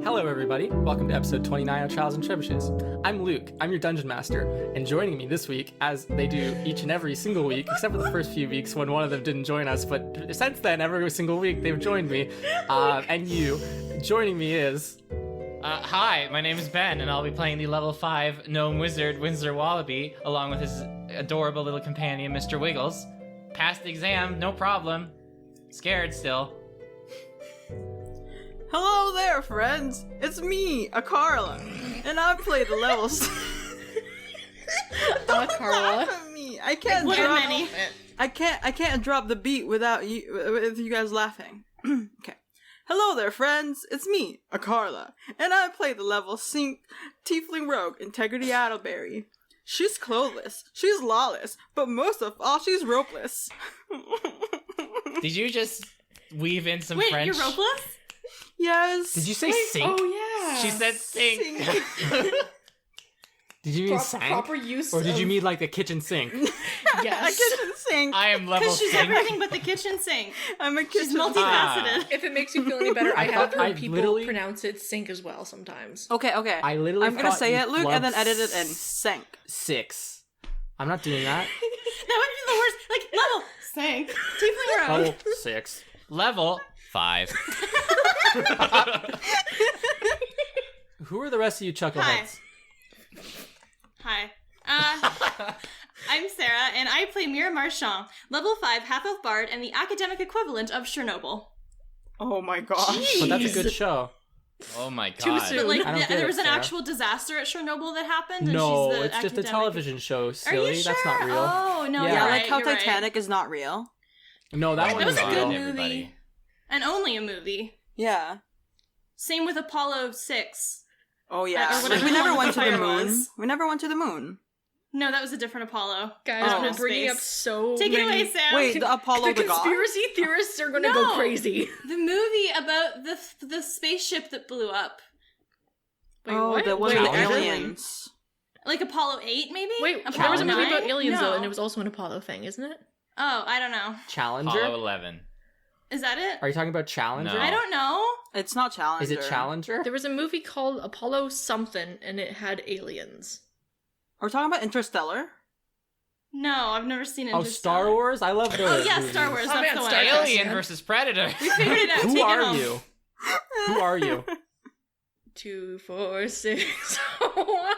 Hello everybody, welcome to episode 29 of Trials and Trebuchets. I'm Luke, I'm your Dungeon Master, and joining me this week, as they do each and every single week, except for the first few weeks when one of them didn't join us, but since then, every single week, they've joined me, and joining me is... Hi, my name is Ben, and I'll be playing the level 5 gnome wizard, Windsor Wallaby, along with his adorable little companion, Mr. Wiggles. Passed the exam, no problem. Scared still. Hello there, friends. It's me, Carla, and I play the levels. Don't Carla. laugh at me. I can't drop the beat without you guys laughing. Okay. Hello there, friends. It's me, Carla, and I play the level Sync Tiefling Rogue, Integrity Addleberry. She's clothless, she's lawless, but most of all, she's ropeless. Did you just weave in some Wait, French? you're ropeless? Yes. Did you say sink? Oh yeah. She said sink. Did you mean sank? Proper use. Or did you mean like the kitchen sink? Yes. A kitchen sink. I am level Because she's sink. everything but the kitchen sink. I'm a kitchen She's multifaceted. If it makes you feel any better, I have thought- I heard people literally- pronounce it sink as well sometimes. Okay. I literally I'm gonna thought say you it, Luke, flubbed and then edit it in. Sank. 6. I'm not doing that. That would be the worst. Like, level. Sank. Tiefling Rogue. Level 6. Level 5. Who are the rest of you chuckleheads? Hi. I'm Sarah, and I play Mira Marchand, level 5 half-elf bard, and the academic equivalent of Chernobyl. Oh my gosh. But that's a good show. Oh my Too god. soon. But like, I don't get there it, was an Sarah. actual disaster at Chernobyl that happened, and No, she's the it's just a academic- television show, Are silly. you sure? That's not real. Oh no, Yeah. Yeah, you're like right, how you're right. Titanic is not real. No, that That one was is a good real. movie. Everybody. And only a movie. Yeah. Same with Apollo 6. Oh yeah. Or Like, whatever we the never one went with to the the moon. fire was. We never went to the moon. No, that was a different Apollo. Guys, Out we're of bringing up space. so Take it many... away, Sam. Wait, the Apollo the the god? conspiracy theorists are gonna No. go crazy. The movie about the spaceship that blew up. Wait, Oh, what? the one Wait, with the actually? aliens. Like Apollo 8, maybe? Wait, Apollo there was a movie 9? about aliens No. though, and it was also an Apollo thing, isn't it? Oh, I don't know. Challenger? Apollo 11. Is that it? Are you talking about Challenger? No. I don't know. It's not Challenger. Is it Challenger? There was a movie called Apollo something, and it had aliens. We're talking about Interstellar? No, I've never seen it. Oh, Star Wars? I love those Oh yeah, movies. Star Wars. Oh, That's man, the one. Star Wars. Alien yeah. versus Predator. We figured it out. Who Take it are home. you? Who are you? 2, 4, 6, 1.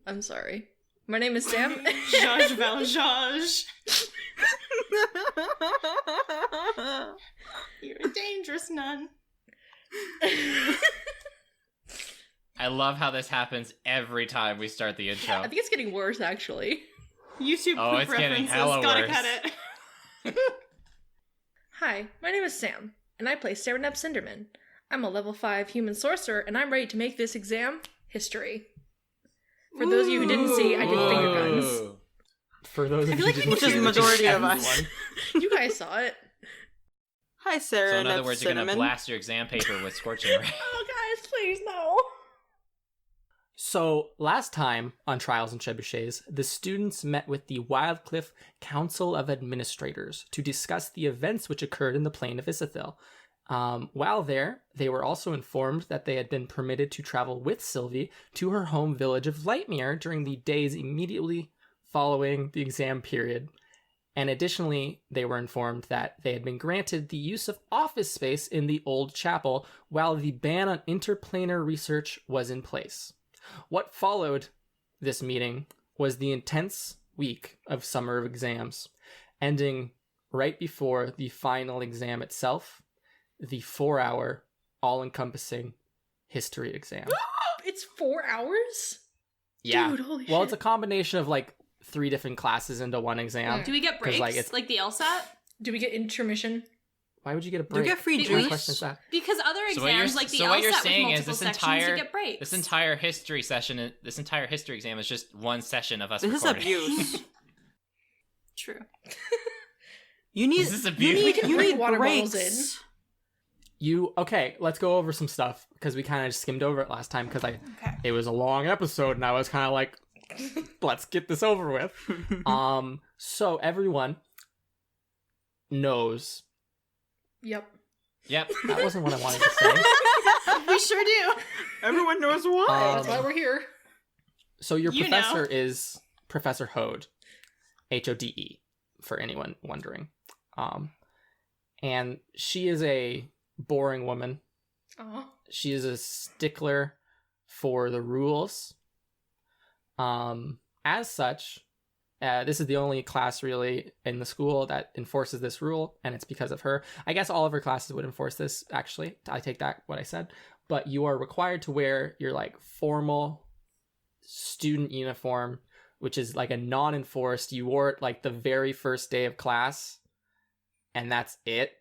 I'm sorry. My name is Sam. Georges Valjean. You're a dangerous nun. I love how this happens every time we start the intro. I think it's getting worse, actually. YouTube Oh, poop it's getting references. hella Gotta worse. cut it. Hi, my name is Sam, and I play Serenep Cinderman. I'm a level 5 human sorcerer, and I'm ready to make this exam history. For those of you who didn't see, I did finger guns. Ooh. For those of feel you like who we didn't Which is see the it, majority of everyone. us. You guys saw it. Hi, Sarah. So in other that's words, you're going to Cinnamon. blast your exam paper with scorching rays. Oh, guys, please, no. So, last time on Trials and Trebuchets, the students met with the Wildcliff Council of Administrators to discuss the events which occurred in the plain of Isithil. While there, they were also informed that they had been permitted to travel with Sylvie to her home village of Lightmere during the days immediately following the exam period. And additionally, they were informed that they had been granted the use of office space in the old chapel while the ban on interplanar research was in place. What followed this meeting was the intense week of summer exams, ending right before the final exam itself, the 4-hour, all-encompassing history exam. It's 4 hours? Yeah. Dude, holy Well, shit. it's a combination of like 3 different classes into one exam. Do we get 'Cause, breaks? like, Like, it's- the LSAT? Do we get intermission? Why would you get a You break? get free Because- What juice. question is that? Because other So what you're- exams, like the so what LSAT you're with saying is multiple this sections, entire- you get breaks. This entire history session, this entire history exam is just one session of us This is recording. abuse. True. You need. This is You abuse. need. We can You bring need water breaks. bottles Okay, let's go over some stuff because we kind of just skimmed over it last time because Okay. it was a long episode and I was kind of like, let's get this over with. So everyone knows Yep. Yep. That wasn't what I wanted to say. We sure do. Everyone knows why. That's why we're here. So your You professor know. is Professor Hode, Hode, for anyone wondering. And she is a boring woman. Aw. She is a stickler for the rules. As such, this is the only class really in the school that enforces this rule, and it's because of her. I guess all of her classes would enforce this, actually. I take back what I said. But you are required to wear your like formal student uniform, which is like a non-enforced. You wore it like the very first day of class, and that's it.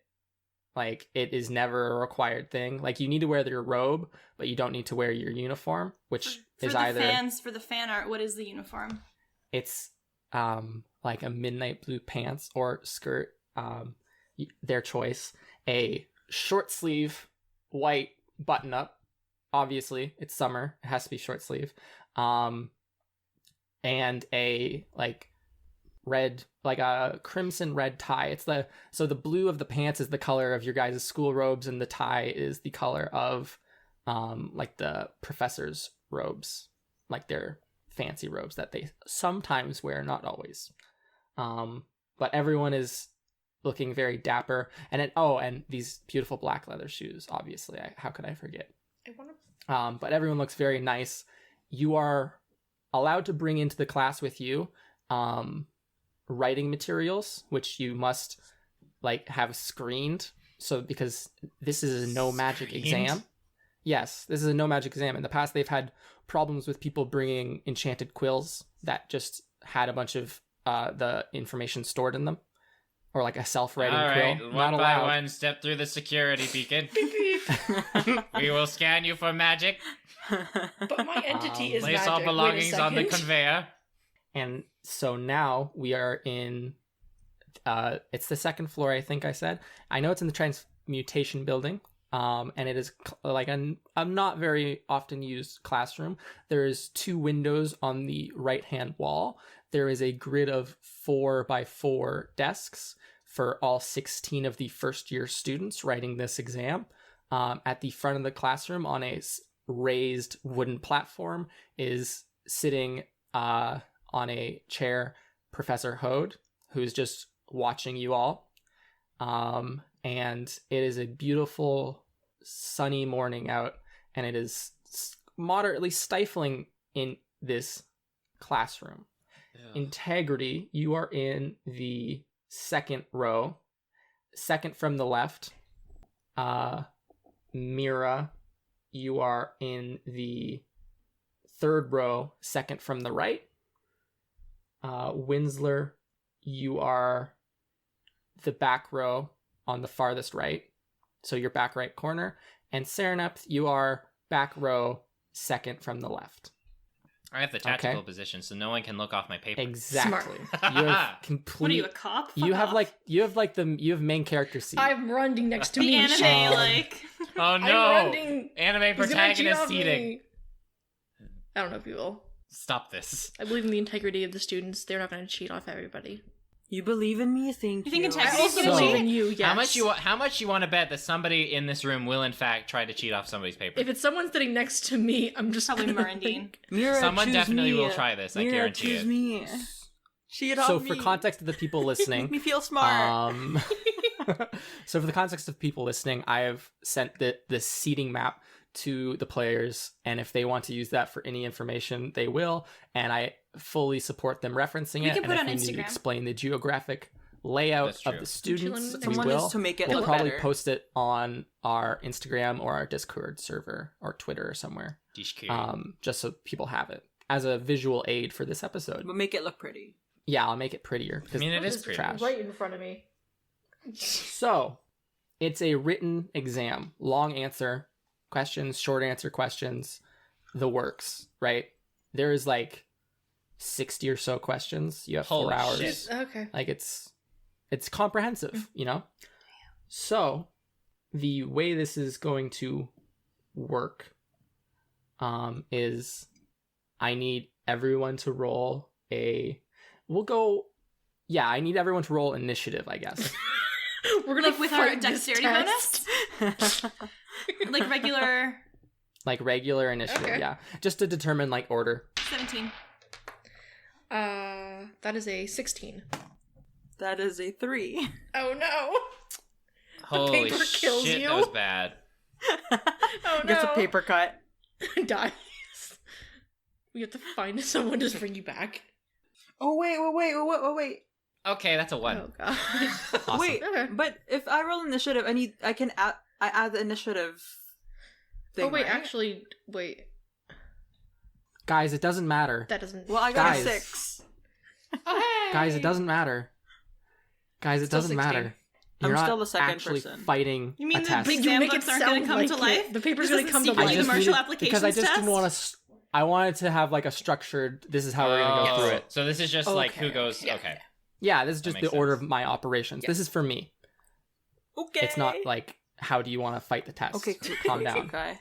Like, it is never a required thing. Like, you need to wear your robe, but you don't need to wear your uniform, which For is the either fans, for the fan art, what is the uniform? it's like a midnight blue pants or skirt, their choice, a short sleeve white button up. Obviously, it's summer; it has to be short sleeve. And a like red, like a crimson red tie. So the blue of the pants is the color of your guys' school robes, and the tie is the color of like the professor's robes, like their fancy robes that they sometimes wear, not always. But everyone is looking very dapper, and these beautiful black leather shoes, obviously. How could I forget? But everyone looks very nice. You are allowed to bring into the class with you writing materials, which you must like have screened. So because this is a no magic exam. Yes, this is a no magic exam. In the past, they've had problems with people bringing enchanted quills that just had a bunch of the information stored in them, or like a self-writing All right, quill. one Not by allowed. one, step through the security beacon. We will scan you for magic. But my entity is Place magic. all Wait a belongings on the second. conveyor. And so now we are in, it's the second floor, I think I said. I know it's in the transmutation building, and it is like a not very often used classroom. There's 2 windows on the right-hand wall. There is a grid of 4x4 desks for all 16 of the first-year students writing this exam. At the front of the classroom on a raised wooden platform is sitting on a chair Professor Hode, who's just watching you all. And it is a beautiful sunny morning out, and it is moderately stifling in this classroom. Integrity, you are in the second row, second from the left. Mira, you are in the third row, second from the right. Winsler, you are the back row on the farthest right, so your back right corner. And Serenepth, you are back row, second from the left. I have the tactical position, so no one can look off my paper. Exactly. You have complete. What are you, a cop? Fuck You have off. you have main character seat. I'm running next to the me. anime, Um, like. Oh I'm no! running. Anime He's gonna cheat protagonist on seating. me. I don't know if you will. Stop this. I believe in the integrity of the students. They're not going to cheat off everybody. You believe in me? Thank you. You think I integrity- also So- believe in you. Yes. How much you want to bet that somebody in this room will in fact try to cheat off somebody's paper? If it's someone sitting next to me, I'm just Probably gonna Mirandine. think- Mira, Someone choose definitely me. will try this, I Mira, guarantee choose it. me. Cheat on So me. for context of the people listening, Make me feel smart. So for the context of people listening, I have sent the seating map to the players, and if they want to use that for any information, they will, and I fully support them referencing We it. can put and it if on we need to Instagram. explain the geographic layout That's of true. the students, Someone we Someone will. needs to make it We'll look probably better. post it on our Instagram or our Discord server or Twitter or somewhere, just so people have it as a visual aid for this episode. But make it look pretty. Yeah, I'll make it prettier. I Because mean, it What is is pretty. trash. right in front of me. So, it's a written exam. Long answer questions, short answer questions, the works, right? There is like 60 or so questions. You have Holy 4 hours. shit. Okay. Like it's comprehensive, you know? So, the way this is going to work is I need everyone to roll I need everyone to roll initiative, I guess. We're gonna Like with our fight this dexterity test. bonus? Like regular Like regular initiative, Okay. yeah. Just to determine like order. 17. That is a 16. That is a 3. Oh no! Holy paper kills shit, you. that was bad. Oh no! Gets a paper cut. Dies. We have to find someone to bring you back. Oh wait. Okay, that's a 1. Oh god. Awesome. Wait, Okay. but if I roll initiative, I add the initiative thing, Oh wait, right? actually, wait. Guys, it doesn't matter. That doesn't. Well, I got Guys. a 6. Oh hey! Guys, it doesn't matter. Guys, it Still doesn't 16. matter. I'm You're still not the second actually person. fighting You mean a the test. But you exam make it books aren't going sound to come like to it. life? The paper's This gonna doesn't come to seem like life. the martial needed- applications because I just test? didn't want to. I wanted to have like a structured. This is how we're gonna go through it. So this is just like Okay, who goes. okay. Okay. Yeah, this is That just the makes order sense. of my operations. Yeah. This is for me. Okay. It's not like how do you want to fight the test. Okay, cool. Calm down. Okay.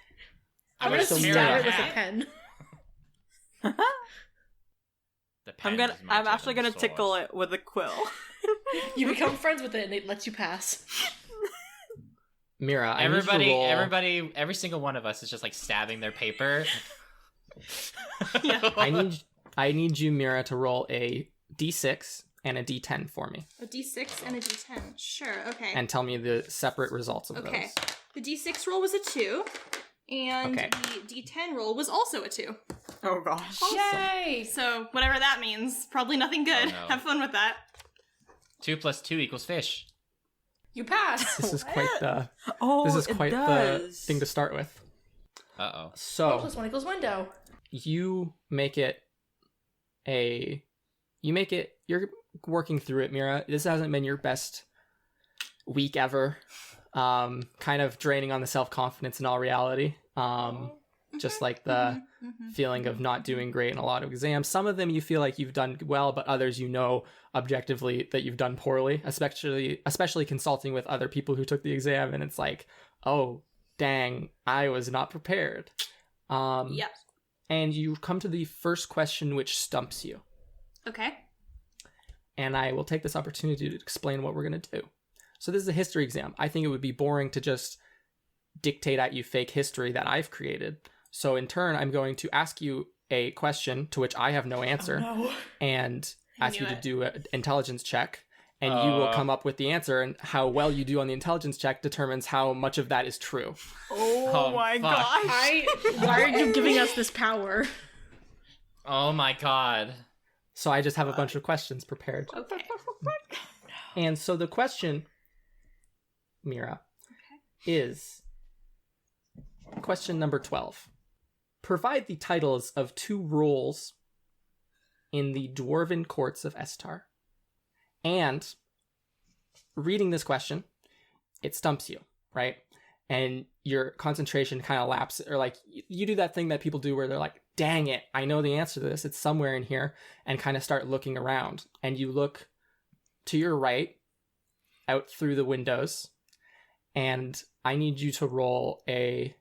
I'm gonna So stab Mira. it with a pen. The pen is my I'm actually gonna chosen tickle source. it with a quill. You become friends with it, and it lets you pass. Mira, I need you to roll. Everybody, every single one of us is just like stabbing their paper. I need you, Mira, to roll a d6 and a d10 for me, A d6 and a d10. Sure, okay. and tell me the separate results of Okay. those. The d6 roll was a 2, and Okay. the d10 roll was also a 2. Oh gosh. Yay! So, whatever that means, probably nothing good. Oh, no. Have fun with that. 2 + 2 = fish. You pass. This is quite the. Oh, This is it quite the does. thing to start with. Uh-oh. 1 So + 1 = window. you make it a. You make it. You're working through it, Mira. This hasn't been your best week ever. Kind of draining on the self-confidence in all reality. Just like the feeling of not doing great in a lot of exams. Some of them you feel like you've done well, but others you know objectively that you've done poorly, especially consulting with other people who took the exam, and it's like, oh, dang, I was not prepared. Yep. And you come to the first question, which stumps you. Okay. And I will take this opportunity to explain what we're going to do. So this is a history exam. I think it would be boring to just dictate at you fake history that I've created. So in turn, I'm going to ask you a question to which I have no answer No. and I ask knew you to it. do an intelligence check. And you will come up with the answer, and how well you do on the intelligence check determines how much of that is true. Oh my fuck. gosh. Why are you giving us this power? Oh my god. So I just have a bunch of questions prepared. Okay. And so the question, Mira, is question number 12. Provide the titles of 2 roles in the dwarven courts of Estar. And reading this question, it stumps you, right? And your concentration kind of lapses, or like you do that thing that people do where they're like, dang it, I know the answer to this. It's somewhere in here, and kind of start looking around. And you look to your right out through the windows, and I need you to roll a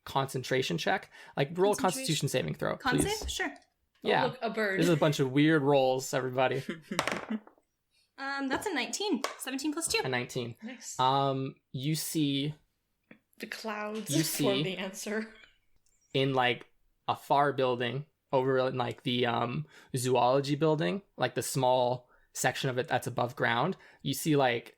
concentration check. Like roll a constitution saving throw, Con please. save? Sure. Yeah. Oh, look, a bird. This is a bunch of weird rolls, everybody. That's a 19. 17 plus 2. A 19. Nice. You see The clouds you form see- the answer. in like a far building over in like the zoology building, like the small section of it that's above ground, you see like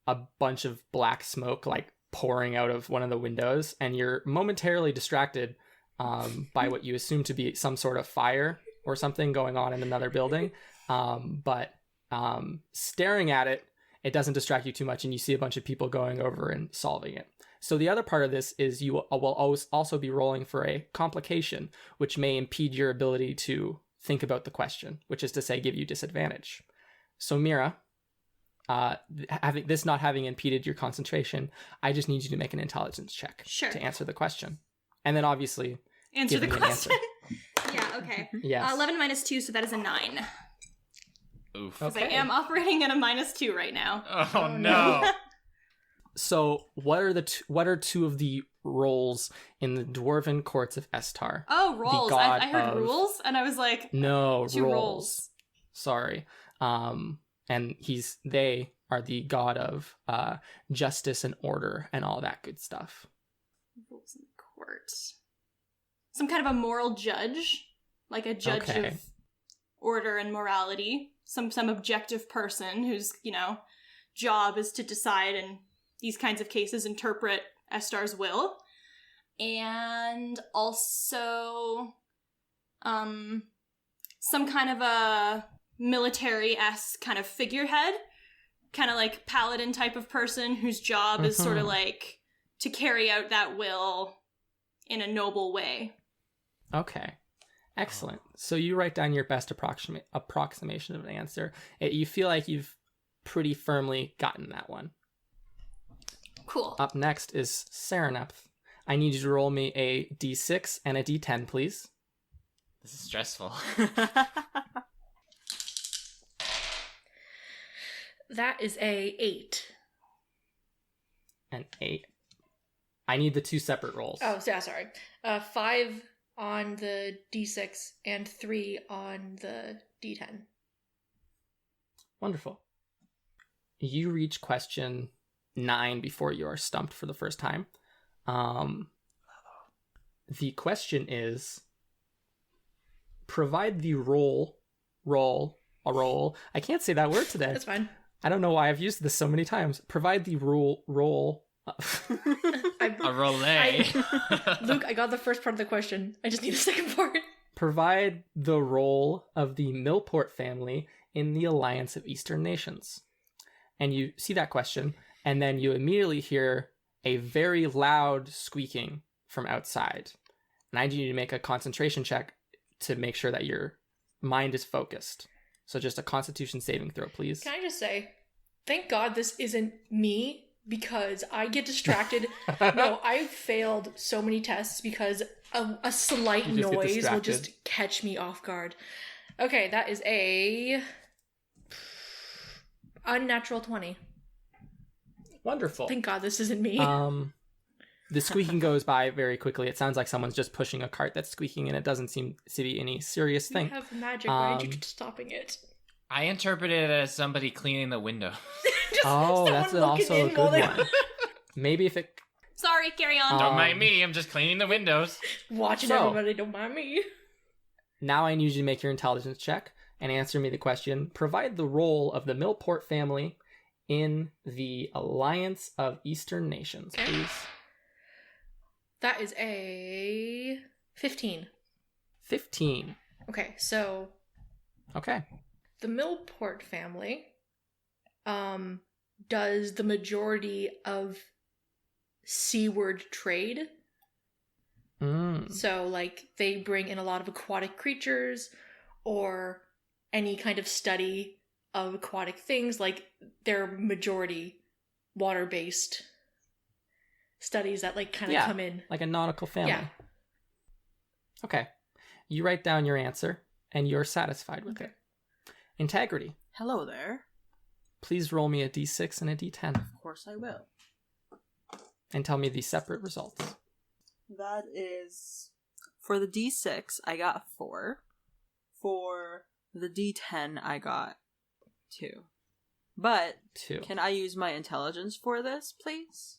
a bunch of black smoke like pouring out of one of the windows, and you're momentarily distracted by what you assume to be some sort of fire or something going on in another building. But staring at it, it doesn't distract you too much, and you see a bunch of people going over and solving it. So the other part of this is you will always also be rolling for a complication, which may impede your ability to think about the question, which is to say give you disadvantage. So Mira, having this not having impeded your concentration, I just need you to make an intelligence check Sure. to answer the question. And then obviously, Answer the give me an answer. question. Yeah, okay. yes. 11 minus 2, so that is a 9. Oof. Because I Okay. am operating at a minus 2 right now. Oh no. So what are 2 of the roles in the dwarven courts of Estar? Oh, rolls. god I heard of- rules, and I was like, No, 2 rolls. rolls. Sorry. And they are the god of justice and order and all that good stuff. Rules in the court. Some kind of a moral judge, like a judge Okay. of order and morality. Some objective person whose, job is to decide in these kinds of cases, interpret Estar's will. And also some kind of a military-esque kind of figurehead, kind of like paladin type of person whose job is sort of like to carry out that will in a noble way. Okay. Excellent. So you write down your best approximation of an answer. You feel like you've pretty firmly gotten that one. Cool. Up next is Serenepth. I need you to roll me a d6 and a d10, please. This is stressful. That is a 8. An 8. I need the 2 separate rolls. Oh, yeah, sorry. 5 on the D6 and 3 on the D10. Wonderful. You reach question 9 before you are stumped for the first time. The question is, provide the roll. I can't say that word today. That's fine. I don't know why I've used this so many times. Provide the roll. A rollet. Luke, I got the first part of the question. I just need the second part. Provide the role of the Millport family in the Alliance of Eastern Nations. And you see that question, and then you immediately hear a very loud squeaking from outside. And I need you to make a concentration check to make sure that your mind is focused. So just a Constitution saving throw, please. Can I just say, thank God this isn't me, because I get distracted. No, I failed so many tests because a slight You just get noise will distracted. just catch me off guard. Okay, that is a unnatural 20. Wonderful. Thank God this isn't me. The squeaking goes by very quickly. It sounds like someone's just pushing a cart that's squeaking, and it doesn't seem to be any serious You thing. have magic. Why aren't you stopping it? I interpreted it as somebody cleaning the window. Just Oh, someone that's looking also a in good while they- one. Maybe if it... Sorry, carry on. Don't mind me, I'm just cleaning the windows. Watching So- everybody, don't mind me. Now I need you to make your intelligence check and answer me the question. Provide the role of the Millport family in the Alliance of Eastern Nations, Okay. please. That is a 15. 15. Okay, so Okay. the Millport family does the majority of seaward trade. So, like, they bring in a lot of aquatic creatures or any kind of study of aquatic things. Like, they're majority water-based studies that, like, kind of Yeah. come in. Like a nautical family. Yeah. Okay. You write down your answer, and you're satisfied with Okay. it. Integrity. Hello there. Please roll me a d6 and a d10, Of course I will. and tell me the separate results. That is... For the D6, I got 4. For the D10, I got 2. But, 2. can I use my intelligence for this, please?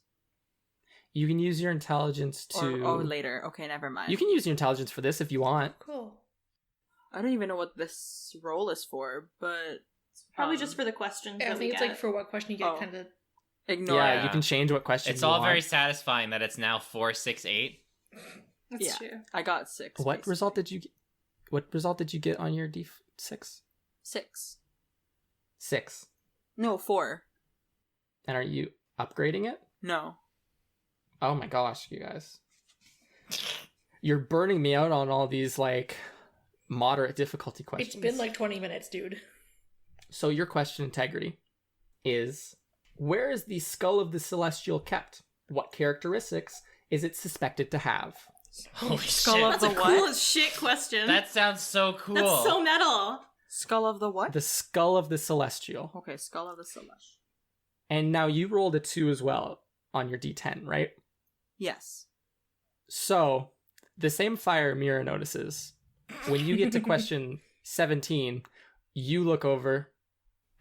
You can use your intelligence to... Or later. Okay, never mind. You can use your intelligence for this if you want. Cool. I don't even know what this roll is for, but... Probably just for the questions. Yeah, I that we think it's get. like for what question you get Oh. kind of. Ignore Yeah, it. you can change what question It's you all want. very satisfying that it's now 4, 6, 8. That's Yeah. true. I got 6. What basically. result did you get? What result did you get on your d6? 6. 6. No, 4. And are you upgrading it? No. Oh my gosh, you guys. You're burning me out on all these, like, moderate difficulty questions. It's been like 20 minutes, dude. So your question, Integrity, is where is the skull of the Celestial kept? What characteristics is it suspected to have? Holy Skull shit. of That's the a what? cool as shit question. That sounds so cool. That's so metal. Skull of the what? The skull of the Celestial. Okay, Skull of the Celestial. And now you rolled a 2 as well on your d10, right? Yes. So, the same fire Mira notices. When you get to question 17, you look over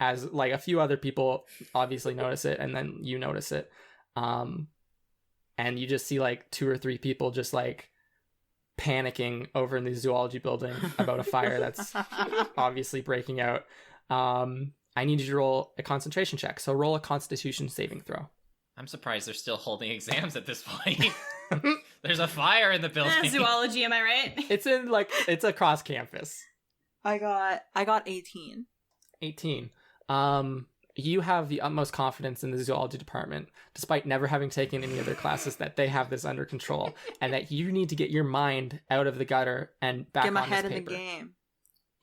as like a few other people obviously notice it, and then you notice it. And you just see like 2 or 3 people just like panicking over in the zoology building about a fire that's obviously breaking out. I need you to roll a concentration check. So roll a Constitution saving throw. I'm surprised they're still holding exams at this point. There's a fire in the building. Zoology, am I right? It's across campus. I got 18. 18. You have the utmost confidence in the zoology department, despite never having taken any other classes, that they have this under control, and that you need to get your mind out of the gutter and back Get my on head this in paper. the game.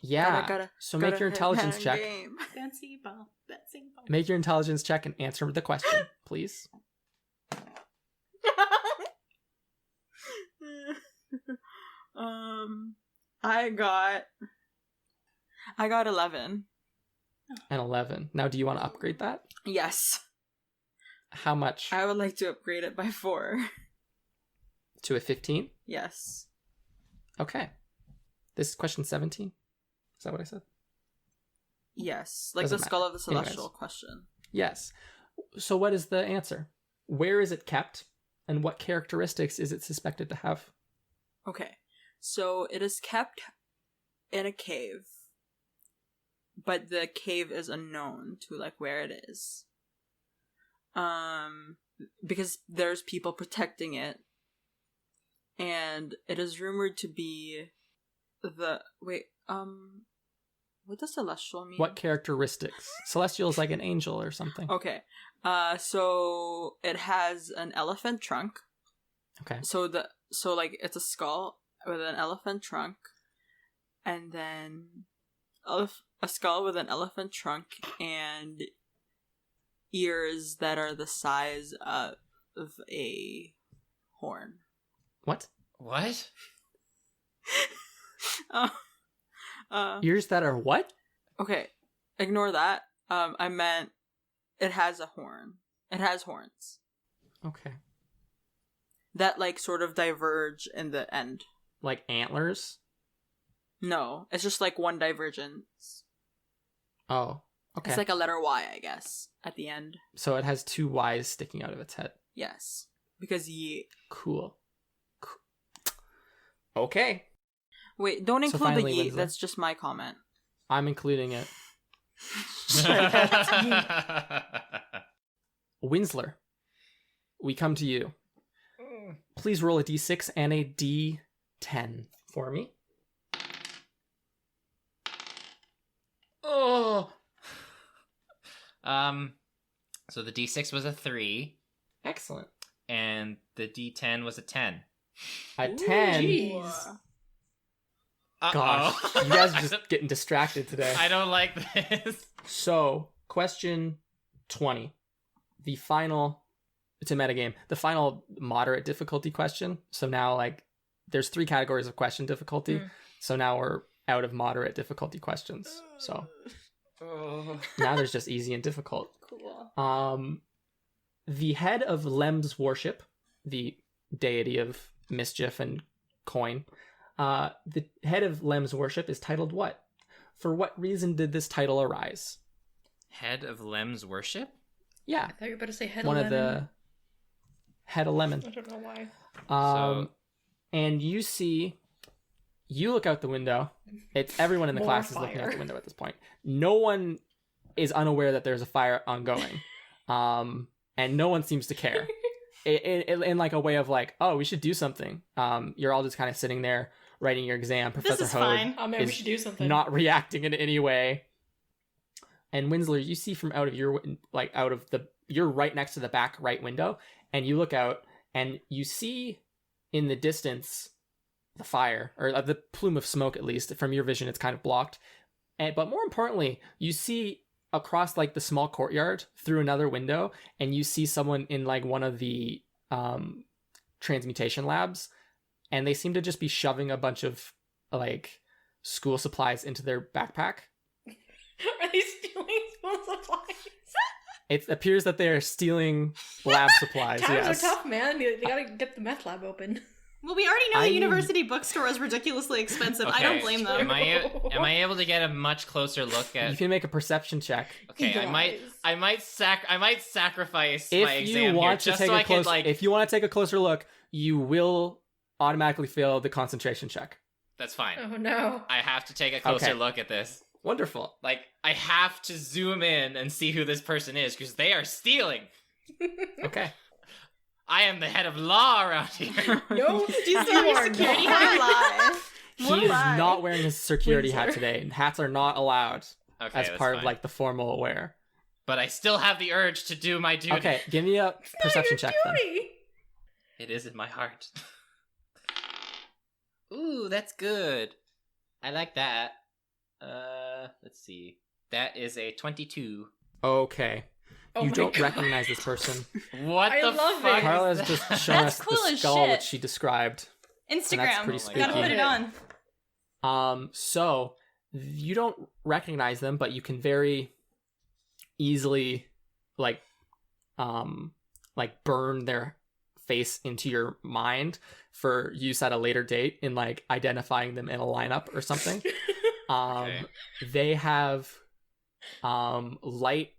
Yeah. So make your intelligence check. Fancy ball. Fancy ball. Make your intelligence check and answer the question, please. I got 11. And 11. Now, do you want to upgrade that? Yes. How much? I would like to upgrade it by 4. To a 15? Yes. Okay. This is question 17. Is that what I said? Yes. Like Doesn't the Skull matter. of the Celestial Anyways. question. Yes. So what is the answer? Where is it kept? And what characteristics is it suspected to have? Okay. So it is kept in a cave. But the cave is unknown to like where it is. Because there's people protecting it. And it is rumored to be what does celestial mean? What characteristics? Celestial is like an angel or something. Okay. So it has an elephant trunk. Okay. So like it's a skull with an elephant trunk, and then a skull with an elephant trunk and ears that are the size of a horn. What? What? Ears that are what? Okay, ignore that. I meant it has a horn. It has horns Okay. that like sort of diverge in the end. Like antlers? No, it's just like one divergence. Oh, okay. It's like a letter Y, I guess, at the end. So it has 2 Y's sticking out of its head. Yes, because Cool. Okay. Wait, don't So include finally, the yeet. Winslow. That's just my comment. I'm including it. Winsler, we come to you. Please roll a d6 and a d10 for me. Oh. So the D6 was a 3, Excellent. and the D10 was a 10. A 10. Jeez. Gosh, Uh-oh. you guys are just getting distracted today. I don't like this. So, question 20. The final, it's a metagame, the final moderate difficulty question. So now, like, there's 3 categories of question difficulty. So now we're out of moderate difficulty questions. So Oh. now there's just easy and difficult. Cool. The head of Lem's worship, the deity of mischief and coin, the head of Lem's worship is titled what? For what reason did this title arise? Head of Lem's worship? Yeah, I thought you were about to say head one of of lemon. the head of lemon. I don't know why. So- And you look out the window. It's everyone in the More class is looking out fire. the window at this point. No one is unaware that there's a fire ongoing. And no one seems to care. In like a way of like, oh, we should do something. You're all just kind of sitting there writing your exam. This Professor is Hogue fine. Oh man, we is should do something. not reacting in any way. And Winsler, you see from out of your you're right next to the back right window, and you look out and you see in the distance the fire, or the plume of smoke, at least from your vision. It's kind of blocked. But more importantly, you see across like the small courtyard through another window, and you see someone in like one of the transmutation labs, and they seem to just be shoving a bunch of like school supplies into their backpack. Are they stealing school supplies? It appears that they are stealing lab supplies. Times Yes. are tough, man. They gotta get the meth lab open. Well, we already know I- the university bookstore is ridiculously expensive. I don't blame them. Am I able to get a much closer look You at? can make a perception check. Okay, Guys. I might sacrifice If my you exam here want to just take so a I close, could like. if you want to take a closer look, you will automatically fail the concentration check. That's fine. Oh no. I have to take a closer Okay. look at this. Wonderful. Like, I have to zoom in and see who this person is because they are stealing. Okay. I am the head of law around here. No, Do you still have your are security not. hat? lie. He What is lie. not wearing his security hat Windsor. today. Hats are not allowed Okay, as that's part of fine. like the formal wear. But I still have the urge to do my duty. Okay, give me a perception check then. Duty. It is in my heart. Ooh, that's good. I like that. Let's see. That is a 22. Okay. Oh You my don't God. recognize this person. What I the love fuck? it. Carla is has that? just shown That's us cool the as skull shit. which she described. Instagram. pretty Oh my Gotta God. put it on. So you don't recognize them, but you can very easily like burn their face into your mind for use at a later date in like identifying them in a lineup or something. Okay. They have light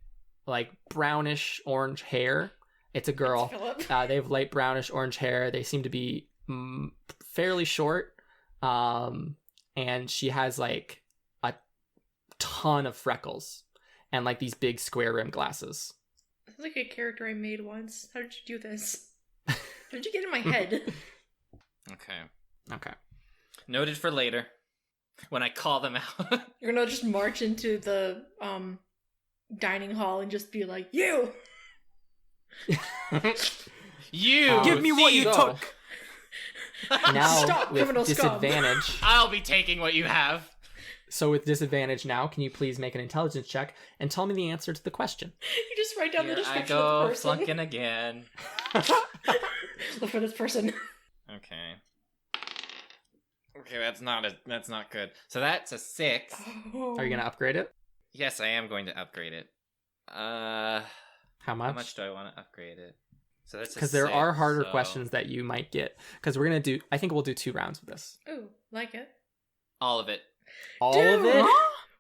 like brownish orange hair. It's a girl. Philip. They have light brownish orange hair. They seem to be fairly short. And she has like a ton of freckles and like these big square rim glasses. This is like a character I made once. How did you do this? How did you get in my head? Okay. Okay. Noted for later. When I call them out. You're gonna just march into the dining hall and just be like, you! You Give me what you So- took. Now Stop, with criminal scum. disadvantage. I'll be taking what you have. So with disadvantage now, can you please make an intelligence check and tell me the answer to the question? You just write down the Here I description of the go, person. flunking again. Look for this person. Okay. Okay, that's not good. So that's a 6. Oh. Are you gonna upgrade it? Yes, I am going to upgrade it. How How much? much do I want to upgrade it? So that's Because there are harder so questions that you might get. Because we're gonna do. I think we'll do 2 rounds of this. Ooh, like it. All of it. All Dude! of it.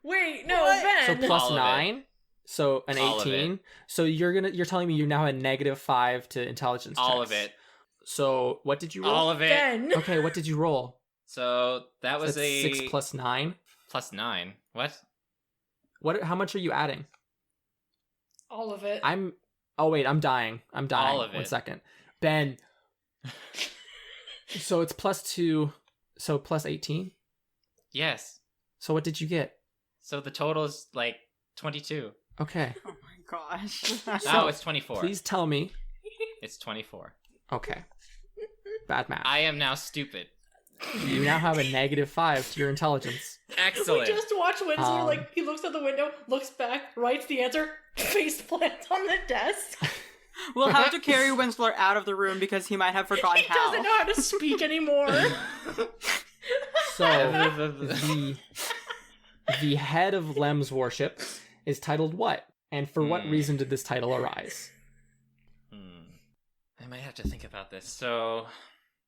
Wait, no, What? So Ben! plus All of it. 9. So an All of it. 18. So you're telling me you now have -5 to intelligence. All checks. of it. So what did you roll? All of it. Ben! Okay, what did you roll? So that So was that's a 6 plus 9. plus 9. What? What? How much are you adding? All of it. I'm. Oh wait, I'm dying. All of 1 it. second, Ben. So it's +2. So plus 18. Yes. So what did you get? So the total is like 22. Okay. Oh my gosh. No, it's 24. Please tell me. It's 24. Okay. Bad math. I am now stupid. You now have a -5 to your intelligence. Excellent. We just watch Winslow, Um, like, he looks out the window, looks back, writes the answer, face plants on the desk. We'll have to carry Winsler out of the room because he might have forgotten He how. doesn't know how to speak anymore. So the head of Lem's worship is titled what? And for what reason did this title arise? I might have to think about this. So,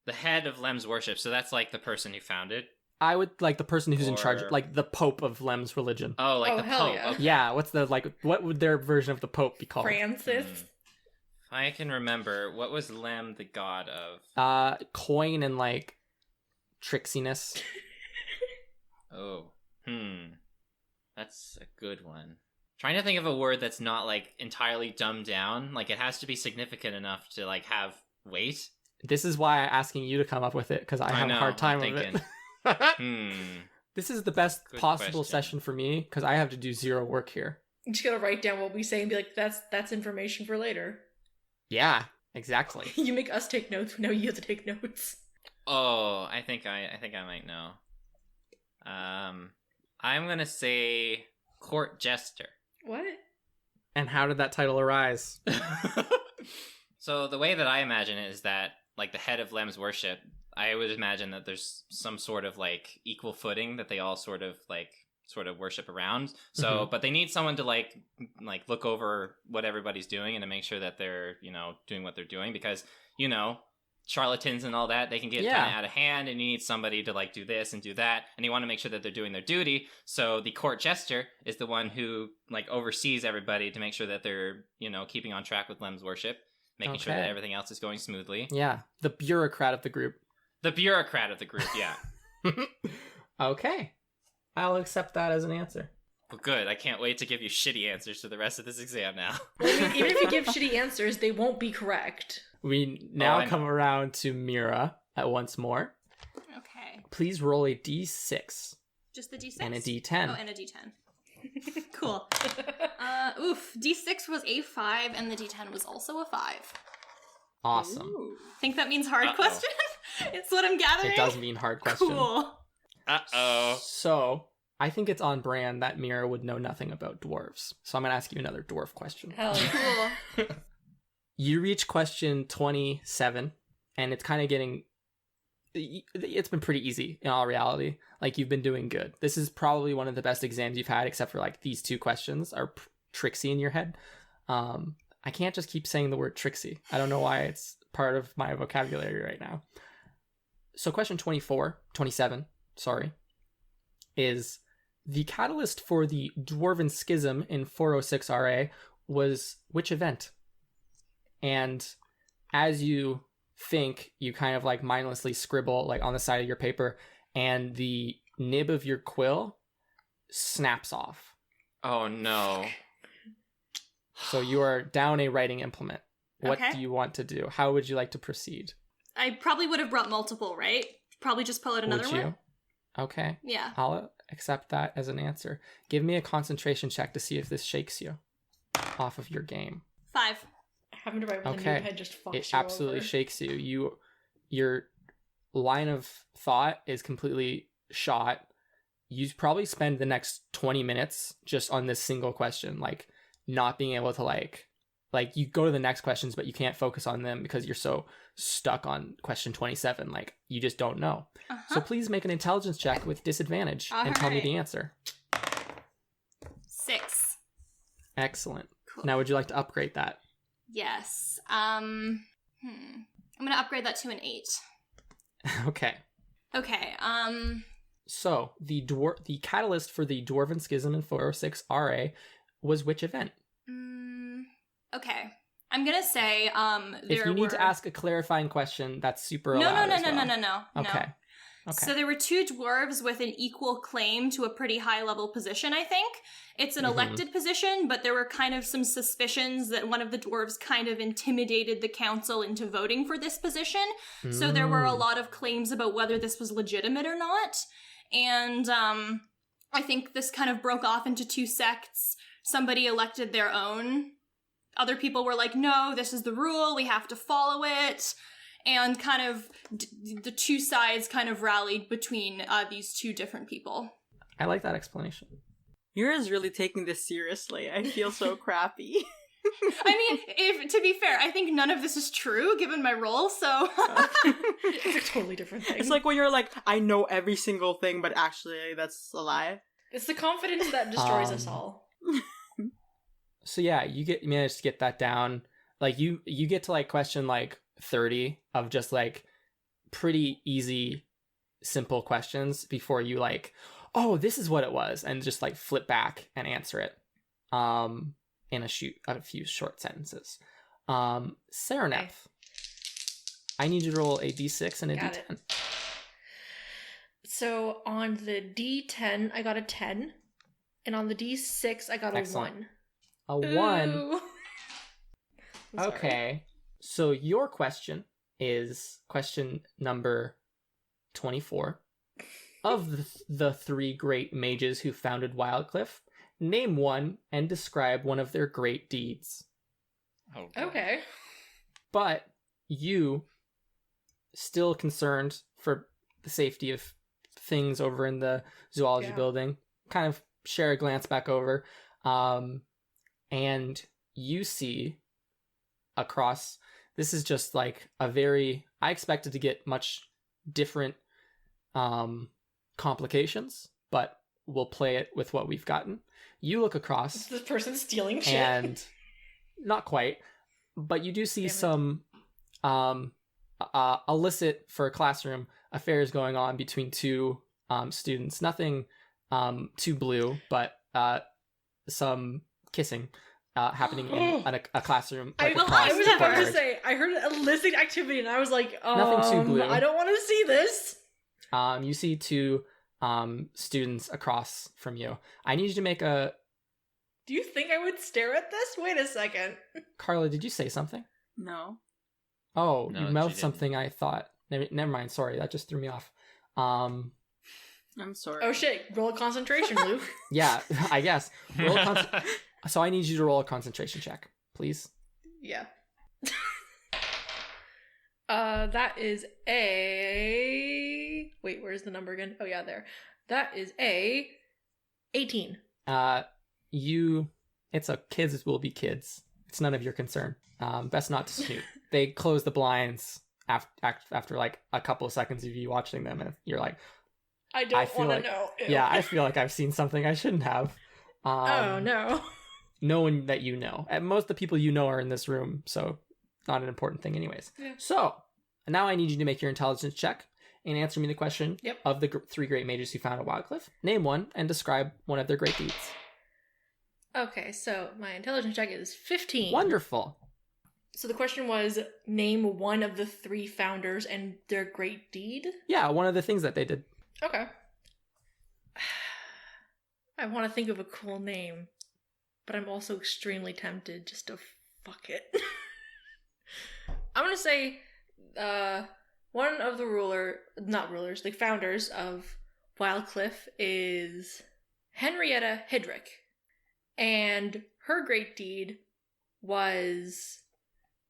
the head of Lem's worship. So that's like the person who founded. I would like the person who's in charge, Or- like the Pope of Lem's religion. Oh, like Oh, the hell Pope. yeah. Okay. Yeah, what would their version of the Pope be called? Francis. I can remember. What was Lem the god of? Coin and like tricksiness. Oh. That's a good one. Trying to think of a word that's not like entirely dumbed down. Like it has to be significant enough to like have weight. This is why I'm asking you to come up with it, because I have know, a hard time I'm with thinking. it. This is the best Good possible question. session for me, because I have to do 0 work here. You just gotta write down what we say and be like, that's information for later. Yeah, exactly. You make us take notes, now you have to take notes. Oh, I think I might know. I'm gonna say court jester. What? And how did that title arise? So the way that I imagine it is that, like, the head of Lem's worship, I would imagine that there's some sort of like equal footing that they all sort of worship around. So, but they need someone to like look over what everybody's doing and to make sure that they're doing what they're doing, because charlatans and all that, they can get Yeah. kind of out of hand, and you need somebody to like do this and do that, and you want to make sure that they're doing their duty. So the court jester is the one who like oversees everybody to make sure that they're, keeping on track with Lem's worship, making sure that Okay. everything else is going smoothly. Yeah, the bureaucrat of the group. The bureaucrat of the group, yeah. Okay. I'll accept that as an answer. Well, good. I can't wait to give you shitty answers to the rest of this exam now. Well, I mean, even if you give shitty answers, they won't be correct. We now I come know. around to Mira at once more. Okay. Please roll a d6 Just the D6? and a d10. Oh, and a D10. Cool. D6 was a 5, and the D10 was also a 5. Awesome. Ooh. Think that means hard Uh-oh. question? It's what I'm gathering. It does mean hard question. Cool. Uh-oh. So, I think it's on brand that Mira would know nothing about dwarves. So I'm going to ask you another dwarf question. Hell yeah. Cool. You reach question 27, and it's kind of getting... It's been pretty easy in all reality. Like, you've been doing good. This is probably one of the best exams you've had, except for, like, these two questions are tricksy in your head. I can't just keep saying the word tricksy. I don't know why it's part of my vocabulary right now. So question 27, is the catalyst for the Dwarven Schism in 406 RA was which event? And as you think, you kind of like mindlessly scribble like on the side of your paper, and the nib of your quill snaps off. Oh, no. So you are down a writing implement. What Okay. do you want to do? How would you like to proceed? I probably would have brought multiple, right? Probably just pull out another Would you? one. Okay. Yeah. I'll accept that as an answer. Give me a concentration check to see if this shakes you off of your game. 5. Having to write with a Okay. new pen just fucks It you absolutely over. shakes you. Your line of thought is completely shot. You probably spend the next 20 minutes just on this single question, like not being able to like you go to the next questions, but you can't focus on them because you're so stuck on question 27. Like you just don't know. Uh-huh. So please make an intelligence check with disadvantage and tell me Alright. the answer. 6. Excellent. Cool. Now, would you like to upgrade that? Yes. I'm gonna upgrade that to an 8. Okay. Okay. So the catalyst for the Dwarven Schism in 406 RA was which event? Okay. I'm gonna say If you need to ask a clarifying question, that's super No. allowed as well. No. Okay. So there were 2 dwarves with an equal claim to a pretty high level position, I think. It's an Mhm. elected position, but there were kind of some suspicions that one of the dwarves kind of intimidated the council into voting for this position. So there were a lot of claims about whether this was legitimate or not. And I think this kind of broke off into 2 sects. Somebody elected their own. Other people were like, no, this is the rule, we have to follow it. And kind of the 2 sides kind of rallied between these 2 different people. I like that explanation. Yours really taking this seriously. I feel so crappy. I mean, if to be fair, I think none of this is true given my role, so It's a totally different thing. It's like when you're like, I know every single thing, but actually that's a lie. It's the confidence that destroys us Um, all. So yeah, you managed to get that down. Like you get to like question like 30 of just like pretty easy, simple questions before you like, oh, this is what it was, and just like flip back and answer it. In a few short sentences. Saraneth, I need you to roll a d6 and a Got d10. it. So on the D10, I got a 10. And on the D6, I got Excellent. a A 1. 1. Ooh. I'm sorry. Okay. So your question is question number 24. Of the 3 great mages who founded Wildcliff, name one and describe one of their great deeds. Oh, boy. Okay. But you, still concerned for the safety of things over in the zoology Yeah. building, kind of share a glance back over, and you see across, this is just like I expected to get much different complications, but we'll play it with what we've gotten. You look Is across, this person stealing shit? and not quite, but you do see Damn it. some illicit for classroom affairs going on between two students. Nothing too blue, but some kissing happening in a classroom. Like, I was about to across. say, I heard illicit activity and I was like, Nothing too blue. I don't want to see this. You see two students across from you. I need you to make a... Do you think I would stare at this? Wait a second. Carla, did you say something? No. Oh, No, you she mouthed didn't. something. I thought. Never mind. Sorry, that just threw me off. I'm sorry. Oh shit, roll a concentration, Luke. Yeah, I guess. So I need you to roll a concentration check, please. Yeah. That is a... Wait, where's the number again? Oh yeah, there. That is a 18. It's a kids will be kids. It's none of your concern. Best not to snoop. They close the blinds after like a couple of seconds of you watching them, and you're like, I I don't feel want to like- know. Ew. yeah, I feel like I've seen something I shouldn't have. Oh no. No one that you know. And most of the people you know are in this room, so not an important thing anyways. Yeah. So, now I need you to make your intelligence check and answer me the question Yep. of the three great mages who found at Wildcliff. Name one and describe one of their great deeds. Okay, so my intelligence check is 15. Wonderful. So the question was, name one of the three founders and their great deed? Yeah, one of the things that they did. Okay. I want to think of a cool name, but I'm also extremely tempted just to fuck it. I'm gonna say, one of the founders of Wildcliff is Henrietta Hidrick. And her great deed was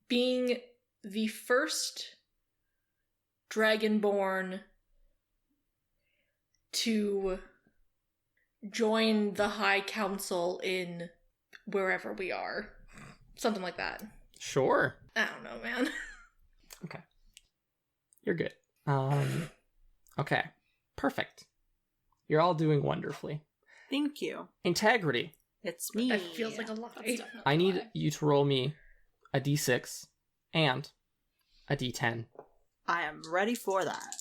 being the first dragonborn to join the High Council in wherever we are. Something like that. Sure. I don't know, man. You're good. Okay. Perfect. You're all doing wonderfully. Thank you. Integrity. It's me. That feels like a lie. That's definitely I need why. you to roll me a d6 and a d10. I am ready for that.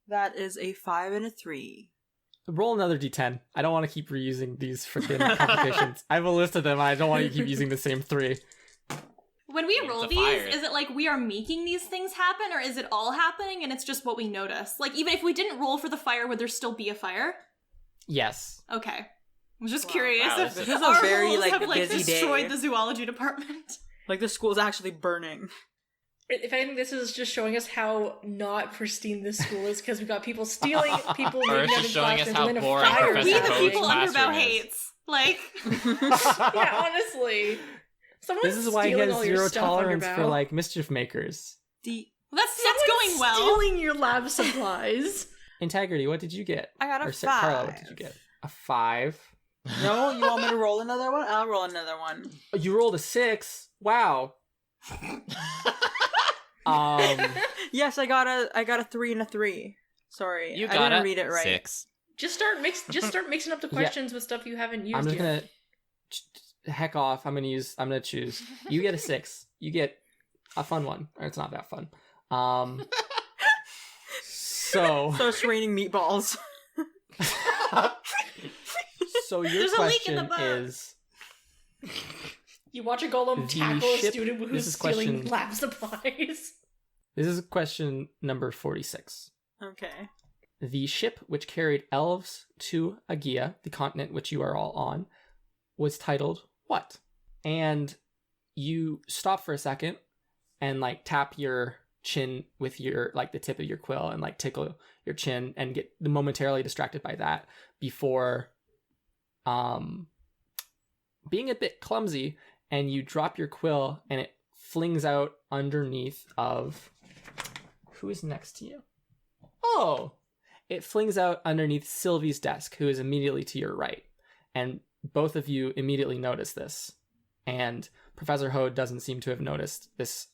That is a 5 and a 3. Roll another d10. I don't want to keep reusing these freaking competitions. I have a list of them. I don't want you to keep using the same three. When we It's roll a these, fire. is it like we are making these things happen, or is it all happening and it's just what we notice? Like, even if we didn't roll for the fire, would there still be a fire? Yes. Okay. I was just Wow. curious Wow, if this is a our very, rolls like, have busy destroyed day. the zoology department. Like, the school's actually burning. If anything, this is just showing us how not pristine this school is, because we got people stealing, people Or leaving it's out just of showing us classrooms, how and then a boring fire Professor We, the Hode's happening. people classroom Underbow is. hates. Like, Yeah, honestly. Someone's This is why he stealing has all your zero stuff, tolerance Underbow. for like mischief makers. that's Someone's going well. stealing your lab supplies. Integrity, what did you get? I got a Or 5. Carla, what did you get? A 5. No, you want me to roll another one? I'll roll another one. Oh, you rolled a 6. Wow. Yes, I got a 3 and a 3. Sorry, You I got didn't a read it right. 6. Just start mixing up the questions with stuff you haven't used I'm just yet. gonna heck off. I'm gonna choose. You get a 6. You get a fun one. Or it's not that fun. So So it's raining meatballs. so your There's a leak in question the book. is You watch a golem The tackle a ship- student this who's is stealing question- lab supplies. this is question number 46. Okay. The ship which carried elves to Aegea, the continent which you are all on, was titled what? And you stop for a second and like tap your chin with your like the tip of your quill and like tickle your chin and get momentarily distracted by that before being a bit clumsy, and you drop your quill and it flings out underneath of who is next to you? Oh, it flings out underneath Sylvie's desk, who is immediately to your right. And both of you immediately notice this. And Professor Hode doesn't seem to have noticed this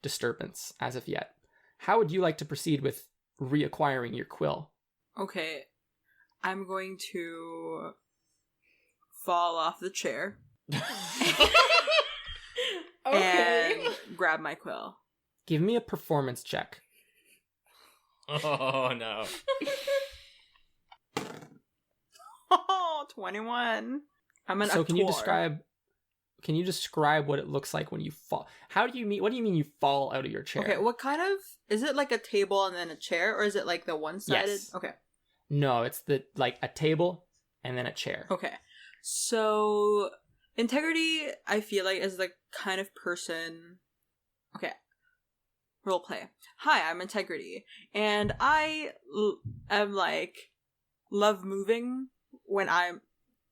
disturbance as of yet. How would you like to proceed with reacquiring your quill? Okay. I'm going to fall off the chair. Okay. and grab my quill. Give me a performance check. Oh no. Oh, 21. I'm an So actor. can you describe what it looks like when you fall? What do you mean you fall out of your chair? Okay, what kind of... Is it like a table and then a chair, or is it like the one-sided? Yes. Okay. No, it's like a table and then a chair. Okay. So, integrity, I feel like, is the kind of person... Okay. Role play. Hi, I'm Integrity. And I am like, love moving when I'm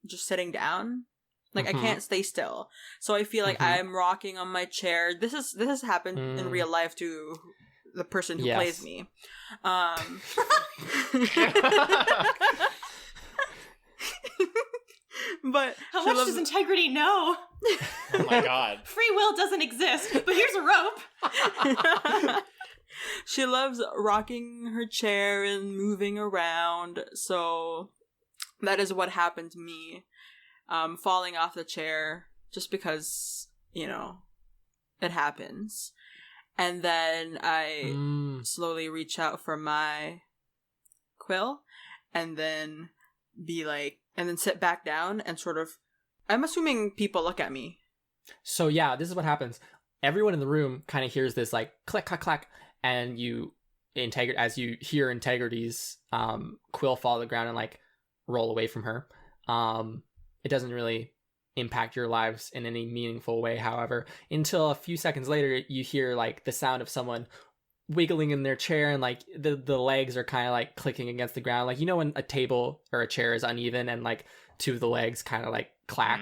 just sitting down. Like, I can't stay still. So I feel like I'm rocking on my chair. This has happened in real life to the person who plays me. But How much does Integrity know? Oh my god. Free will doesn't exist, but here's a rope. she loves rocking her chair and moving around. So that is what happened to me. Falling off the chair just because, it happens. And then I slowly reach out for my quill and then and then sit back down and sort of, I'm assuming people look at me. So yeah, this is what happens. Everyone in the room kind of hears this like click, clack, clack, and as you hear Integrity's quill fall to the ground and like roll away from her. It doesn't really impact your lives in any meaningful way, however, until a few seconds later you hear like the sound of someone wiggling in their chair and like the legs are kind of like clicking against the ground, like when a table or a chair is uneven and like two of the legs kind of like clack.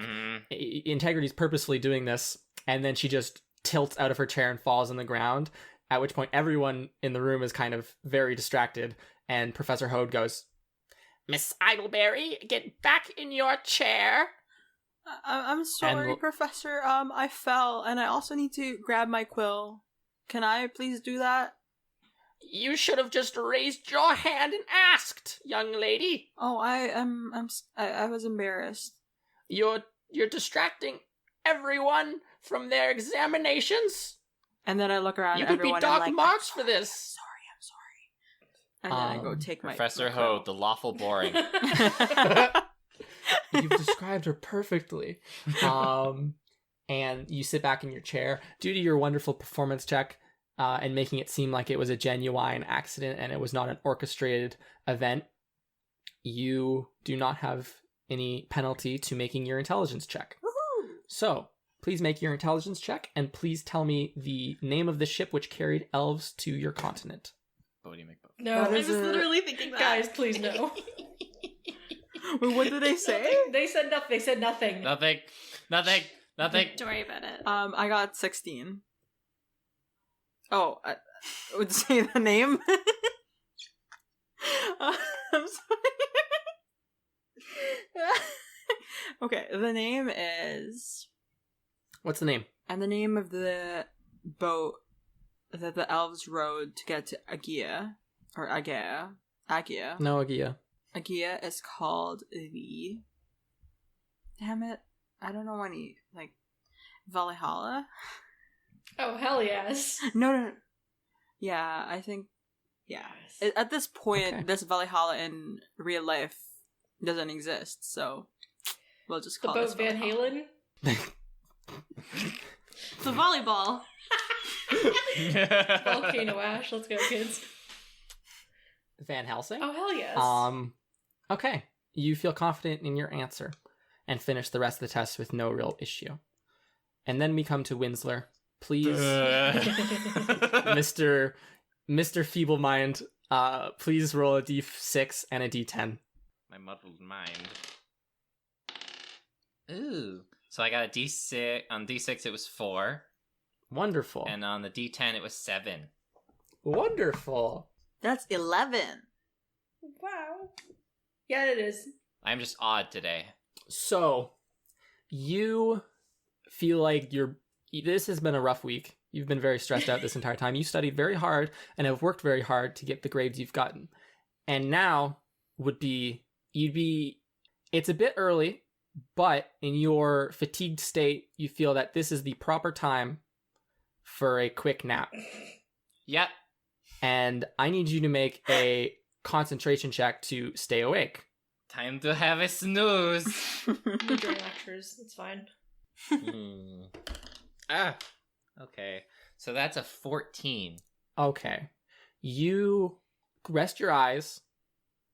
Integrity's purposefully doing this, and then she just tilts out of her chair and falls on the ground, at which point everyone in the room is kind of very distracted, and Professor Hode goes, "Miss Idleberry, get back in your chair." I'm sorry, Professor. I fell, and I also need to grab my quill. Can I please do that? You should have just raised your hand and asked, young lady. Oh, I was embarrassed. You're distracting everyone from their examinations. And then I look around. You could be docked marks for this. I'm sorry. And then I go take Professor my Hode, the lawful boring. You've described her perfectly. And you sit back in your chair. Due to your wonderful performance check and making it seem like it was a genuine accident and it was not an orchestrated event, you do not have any penalty to making your intelligence check. Woohoo! So, please make your intelligence check, and please tell me the name of the ship which carried elves to your continent. Bodie McBo. No, That I is was literally thinking that. guys, please no. Wait, what did they say? They said nothing. They said nothing. Nothing. Don't worry about it. I got 16. Oh, I would say the name. I'm sorry. Okay, the name is... What's the name? And the name of the boat that the elves rode to get to Agia. Or Agia. No, Agia. Agia is called the... Damn it. I don't know any... Valhalla? Oh, hell yes. No. Yeah, I think... Yeah. At this point, this Valhalla in real life doesn't exist, so we'll just The call boat this Van Valhalla. Halen? The volleyball. Volcano Ash. Let's go, kids. Van Helsing? Oh, hell yes. Okay. You feel confident in your answer and finish the rest of the test with no real issue. And then we come to Winsler. Please, Mr. Feeble Mind, please roll a d6 and a d10. My muddled mind. Ooh. So I got a D6. On D6 it was 4. Wonderful. And on the D10 it was 7. Wonderful. That's 11. Wow. Yeah, it is. I'm just odd today. So, you feel like this has been a rough week. You've been very stressed out this entire time. You studied very hard and have worked very hard to get the grades you've gotten. And now it's a bit early, but in your fatigued state, you feel that this is the proper time for a quick nap. Yep. And I need you to make a concentration check to stay awake. Time to have a snooze. During lectures, it's fine. Okay. So that's a 14. Okay. You rest your eyes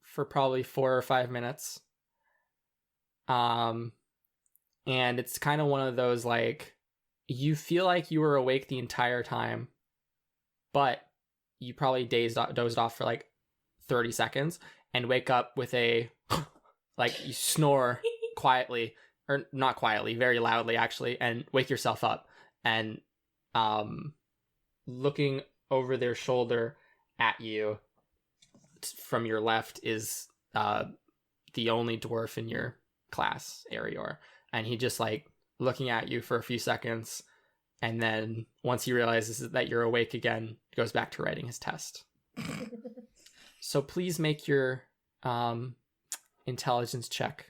for probably 4 or 5 minutes. And it's kind of one of those, like, you feel like you were awake the entire time, but you probably dozed off for like 30 seconds and wake up with a, like, you snore quietly, or not quietly, very loudly actually, and wake yourself up. And looking over their shoulder at you from your left is the only dwarf in your class, Arior. And he just, like, looking at you for a few seconds, and then once he realizes that you're awake again, goes back to writing his test. So please make your intelligence check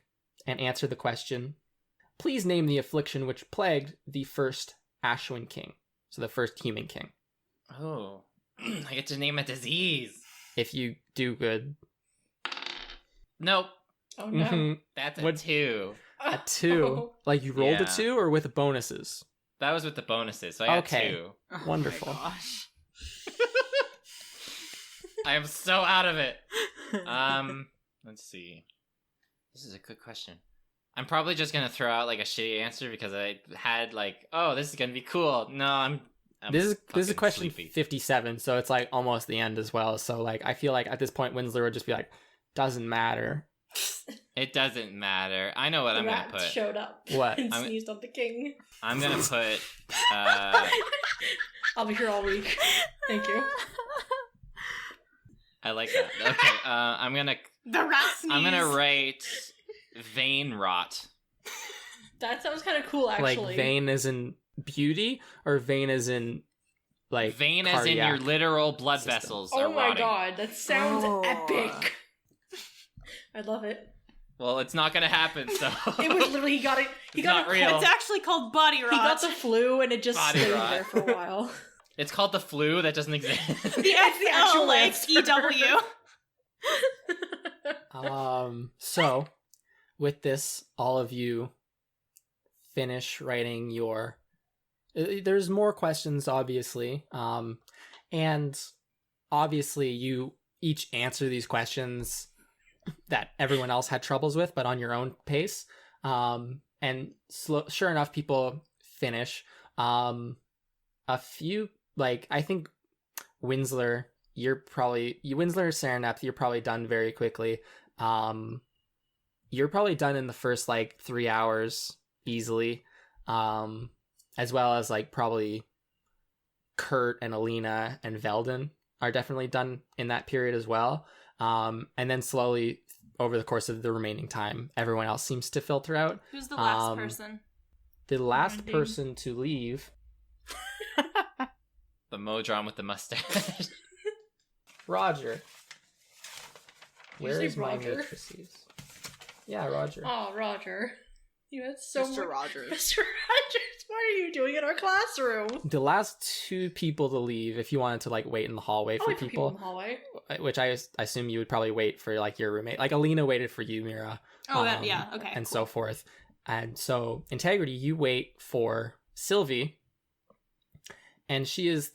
and answer the question. Please name the affliction which plagued the first Ashwin king. So the first human king. Oh. I get to name a disease. If you do good. Nope. Oh no. Mm-hmm. That's a What- 2. A 2. Like, you rolled Yeah. a 2 or with bonuses? That was with the bonuses, so I got Okay. 2. Oh Wonderful. my gosh. I am so out of it. Let's see. This is a good question. I'm probably just gonna throw out like a shitty answer because I had like, oh, this is gonna be cool. No, I'm This is fucking question sleepy. 57, so it's like almost the end as well. So, like, I feel like at this point Winsler would just be like, doesn't matter. It doesn't matter. I know what I'm gonna Rat put. showed up What? and I'm- sneezed on the king. I'm gonna put. I'll be here all week. Thank you. I like that. Okay. I'm gonna The rat sneeze. I'm gonna write vein rot. That sounds kind of cool, actually. Like, vein as in beauty, or vein as in, like, Vein as in your cardiac literal blood system? vessels Oh are my rotting. god, that sounds Oh. epic. I love it. Well, it's not gonna happen. So It was literally, he got it. He It's got not a real. It's actually called body rot. He got the flu and it just Body stayed rot. there for a while. It's called the flu that doesn't exist. the actual like answer. EW. So with this, all of you finish writing your, there's more questions, obviously, and obviously you each answer these questions that everyone else had troubles with, but on your own pace. And sure enough, people finish. A few, like, I think Winsler, Winsler or Serenep, you're probably done very quickly. You're probably done in the first, like, 3 hours easily. As well as, like, probably Kurt and Alina and Velden are definitely done in that period as well. And then slowly, over the course of the remaining time, everyone else seems to filter out. Who's the last person? The last Ending. person to leave, The Modron with the mustache. Roger. you Where say is my Roger? matrices? Yeah, Roger. Oh, Roger. You had so Mr. much. Rogers. Mr. Rogers, what are you doing in our classroom? The last 2 people to leave, if you wanted to, like, wait in the hallway I'll for wait for people in people, the hallway. which I assume you would probably wait for, like, your roommate. Like, Alina waited for you, Mira. Oh, that yeah. Okay. And cool. so forth. And so, Integrity, you wait for Sylvie, and she is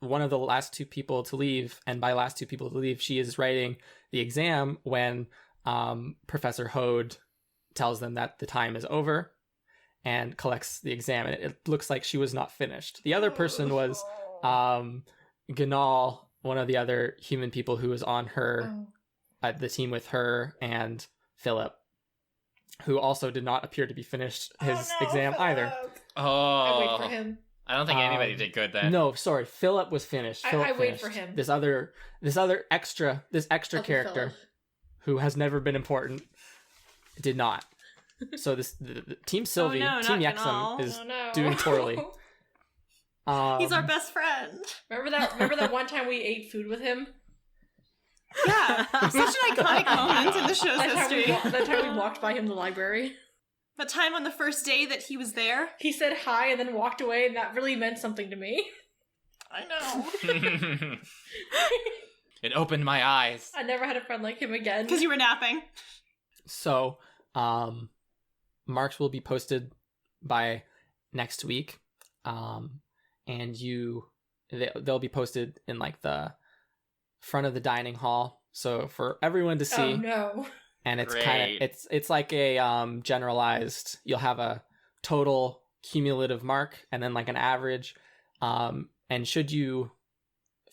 one of the last 2 people to leave. And by last 2 people to leave, she is writing the exam when Professor Hode tells them that the time is over and collects the exam. And it looks like she was not finished. The other person was Ganal, one of the other human people who was on her the team with her and Philip, who also did not appear to be finished his exam either. Oh, I wait for him. I don't think anybody did good then. No, sorry, Philip was finished. Philip I wait finished. for him. This extra Other character Philip. who has never been important did not. So the Team Sylvie, no, Team not Yexum Ganal. is Oh no. doing poorly. He's our best friend. Remember that one time we ate food with him? Yeah, such an iconic moment in the show's That time, history. that time we walked by him in the library. The time on the first day that he was there. He said hi and then walked away, and that really meant something to me. I know. It opened my eyes. I never had a friend like him again. Because you were napping. So, marks will be posted by next week, and they'll be posted in like the front of the dining hall, so for everyone to see. Oh no! And it's Great. kind of it's like a generalized. You'll have a total cumulative mark, and then like an average. And should your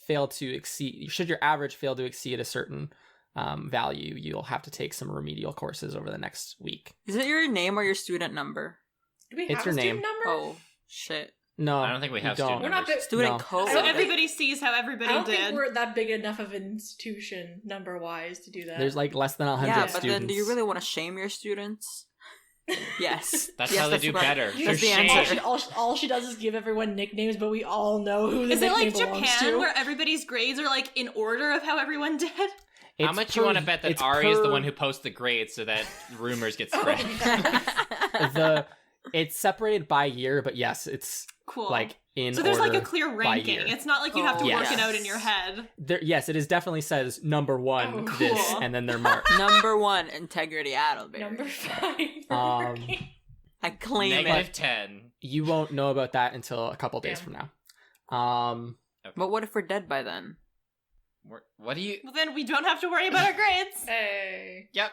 average fail to exceed a certain value, you'll have to take some remedial courses over the next week. Is it your name or your student number? Do we It's have your a student name. number? Oh, shit. No, I don't think we you have don't. student We're not numbers. big. Student No. code? So everybody sees how everybody I don't did. think we're that big enough of an institution number-wise to do that. There's like less than 100 Yeah, but students. then do you really want to shame your students? Yes. That's Yes, how they do what- better. You That's They're the shamed. answer. all she does is give everyone nicknames, but we all know who the Is it nickname like belongs Japan to. where everybody's grades are like in order of how everyone did? How It's much per- you want to bet that it's Ari is the per- one who posts the grades so that rumors get Oh, spread? yeah. It's separated by year, but yes, it's Cool. like in so there's like a order clear by ranking. year. It's not like you have to Oh, work it yes. out in your head. Yes, it is definitely says number one Oh, this, cool. and then they're marked. Number 1, Integrity Adelberry. Number 5. I claim Negative it. 10. You won't know about that until a couple days Yeah. from now. But what if we're dead by then? What do you... Well, then we don't have to worry about our grades. Hey. Yep.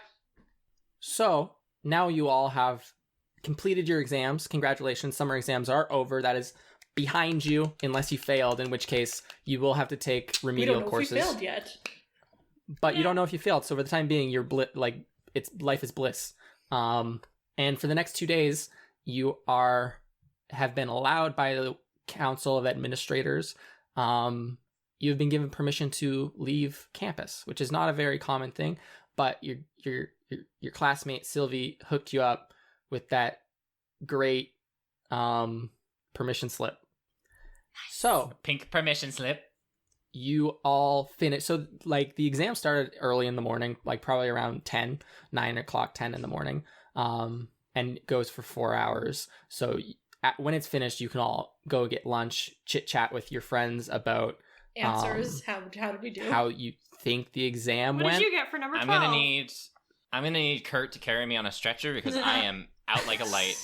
So now you all have completed your exams. Congratulations, summer exams are over. That is behind you, unless you failed, in which case you will have to take We remedial don't know courses. if we failed yet. But you don't know if you failed. So for the time being, you're it's life is bliss. And for the next 2 days, you have been allowed by the Council of Administrators. You've been given permission to leave campus, which is not a very common thing. But your classmate Sylvie hooked you up with that great permission slip. So Pink permission slip. you all finished. So like the exam started early in the morning, like probably around 9 o'clock, 10 in the morning, and goes for 4 hours. So when it's finished, you can all go get lunch, chit chat with your friends about Answers. How did we do? how you think the exam What went. did you get for number 12? I'm gonna need Kurt to carry me on a stretcher because I am out like a light.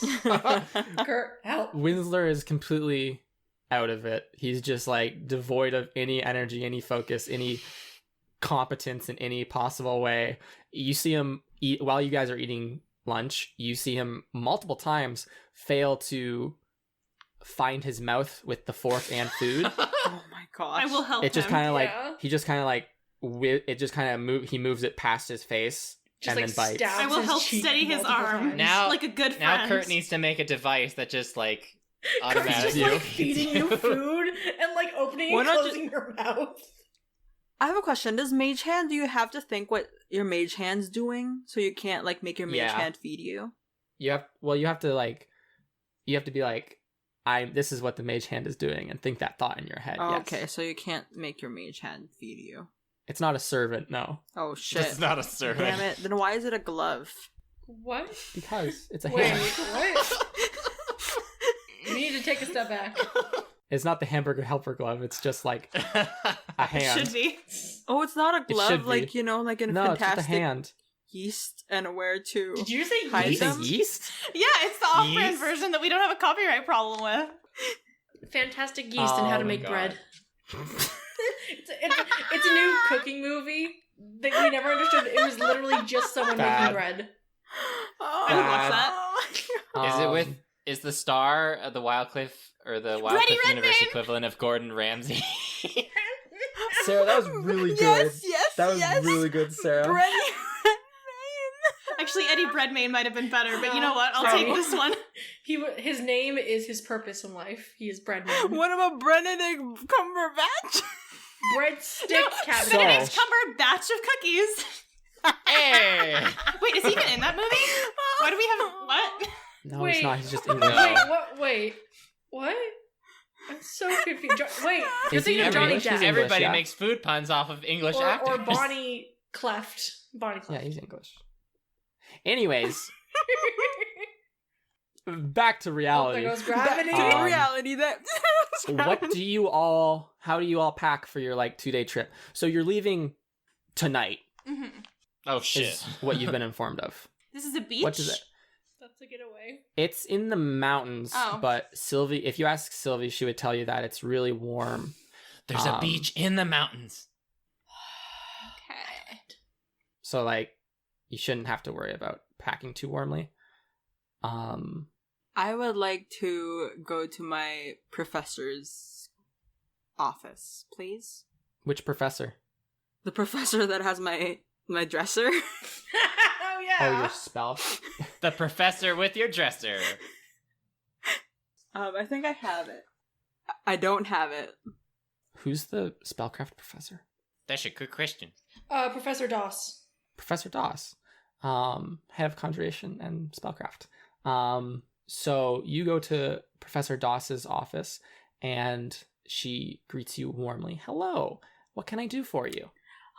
Kurt, help. Winsler is completely out of it. He's just like devoid of any energy, any focus, any competence in any possible way. You see him eat while you guys are eating lunch. You see him multiple times fail to find his mouth with the fork and food. Oh my gosh. I will help It just him. kind of like Yeah. he just kind of like it just kind of he moves it past his face Just and like then bites. stabs I will his help cheek steady his multiple arm. times. Now- like a good Now friend. Kurt needs to make a device that just like Kurt's automatically just like feeding you food and like opening Why and not closing your mouth. I have a question. Does Mage Hand, do you have to think what your Mage Hand's doing? So you can't like make your Mage Yeah. Hand feed you? You have to be like this is what the mage hand is doing and think that thought in your head. Oh, Yes. okay, so you can't make your Mage Hand feed you. It's not a servant, no. Oh shit. It's not a servant. Damn it. Then why is it a glove? What? Because it's a Wait, hand. what? We need to take a step back. It's not the hamburger helper glove, it's just like a hand. Should be. Oh, it's not a should glove be. like, you know, like in No, it's just a Fantastic hand. Yeast and where to. Did you say Hide Did you say them? yeast? Yeah, it's the off-brand Yeast? version that we don't have a copyright problem with. Fantastic Yeast and How to Oh my Make God. Bread? It's a new cooking movie that we never understood. It was literally just someone Bad. making bread. Oh, I would watch Bad. that. Is it with is the star of the Wildcliff or the Wildcliff Ready, Universe Redmayne? equivalent of Gordon Ramsay? Sarah, that was really good. Yes, yes, That was yes. really good, Sarah. Brenny Actually, Eddie Breadmain might have been better, but you No, know what? I'll sorry. take this one. His name is his purpose in life. He is breadman. What about Benedict Cumberbatch? Breadstick No, cabinet. Benedict Cumberbatch of cookies. Hey! Wait, is he even in that movie? Why do we have what? No, Wait. it's not. He's just No. English. Wait, what? Wait, what? I'm so confused. Wait, you're Is he thinking of Johnny English? He's Depp. English, Everybody yeah. makes food puns off of English actors. or Bonnie Cleft. Bonnie Yeah, Cleft. he's English. Anyways, back to Oh, reality. there goes Back gravity. to reality that. How do you all pack for your like 2-day trip? So you're leaving tonight, Hmm. Oh shit. is what you've been informed of. This is a beach. What does it? That's a getaway. It's in the mountains, Oh. but Sylvie, if you ask Sylvie, she would tell you that it's really warm. There's a beach in the mountains. Okay. So like you shouldn't have to worry about packing too warmly. I would like to go to my professor's office, please. Which professor? The professor that has my dresser. Oh yeah. Oh, your spell. The professor with your dresser. I think I have it. I don't have it. Who's the spellcraft professor? That's a good question. Professor Doss. Professor Doss, head of conjuration and spellcraft. So you go to Professor Doss's office, and she greets you warmly. Hello, what can I do for you?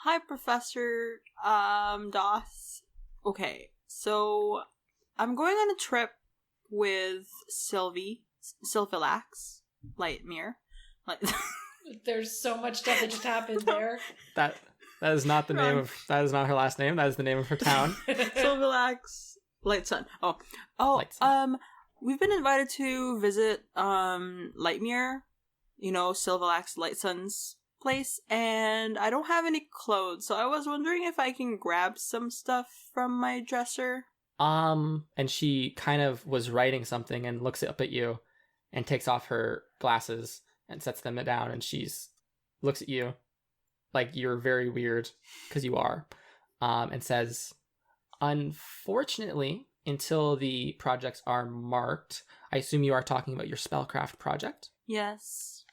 Hi, Professor Doss. Okay, so I'm going on a trip with Sylvilax, Lightmere. There's so much stuff that just happened there. That is not the name of. That is not her last name. That is the name of her town. Sylvilax, Light Sun. Light Sun. We've been invited to visit Lightmere, Sylvilax Light Sun's place, and I don't have any clothes, so I was wondering if I can grab some stuff from my dresser. And she kind of was writing something and looks up at you, and takes off her glasses and sets them down, and looks at you like you're very weird, because you are, and says, unfortunately, until the projects are marked, I assume you are talking about your spellcraft project? Yes.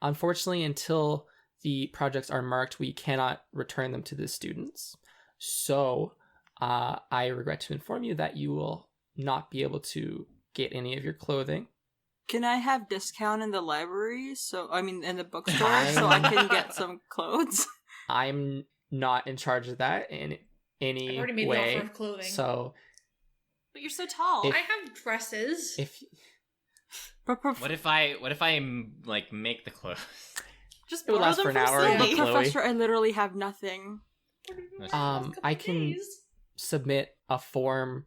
Unfortunately, until the projects are marked, we cannot return them to the students. So, I regret to inform you that you will not be able to get any of your clothing. Can I have discount in the library? In the bookstore, so I can get some clothes? I'm not in charge of that in any I've already made way. the offer of clothing. So, But you're so tall. If- I have dresses. if What if I like make the clothes? Just It would borrow last them for an from hour, Sylvie. but But Chloe. Professor, I literally have nothing. I can submit a form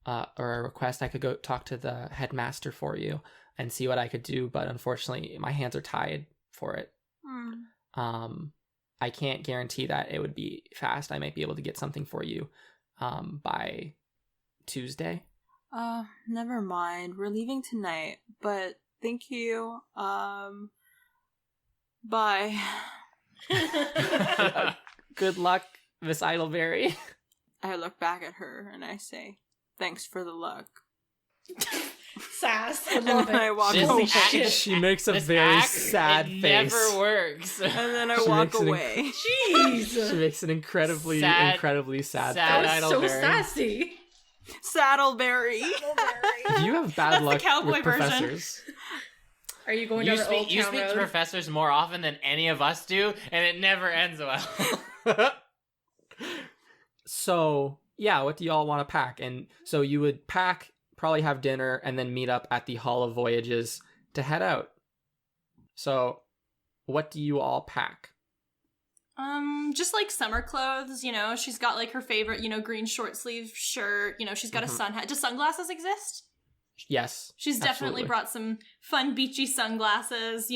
or a request. I could go talk to the headmaster for you and see what I could do, but unfortunately my hands are tied for it. I can't guarantee that it would be fast. I might be able to get something for you by Tuesday. Never mind. We're leaving tonight, but thank you. Bye. Good luck, Miss Idleberry. I look back at her and I say, thanks for the luck. Sass. I And love then I it. walk This away. act- She makes a This very act, sad it face. never works. And then I She walk makes an away. Jeez. She makes an incredibly Sad- sad sad That face. was so Idleberry. sassy. Saddleberry. You have bad That's the luck cowboy with version. professors. Are you going You down the old speak town to road? professors more often than any of us do, and it never ends well. So, yeah, what do y'all want to pack? And so you would pack, probably have dinner, and then meet up at the Hall of Voyages to head out. So, what do you all pack? Just like summer clothes, she's got like her favorite, green short sleeve shirt, she's got a sun hat. Do sunglasses exist? Yes. She's definitely absolutely. brought some fun beachy sunglasses,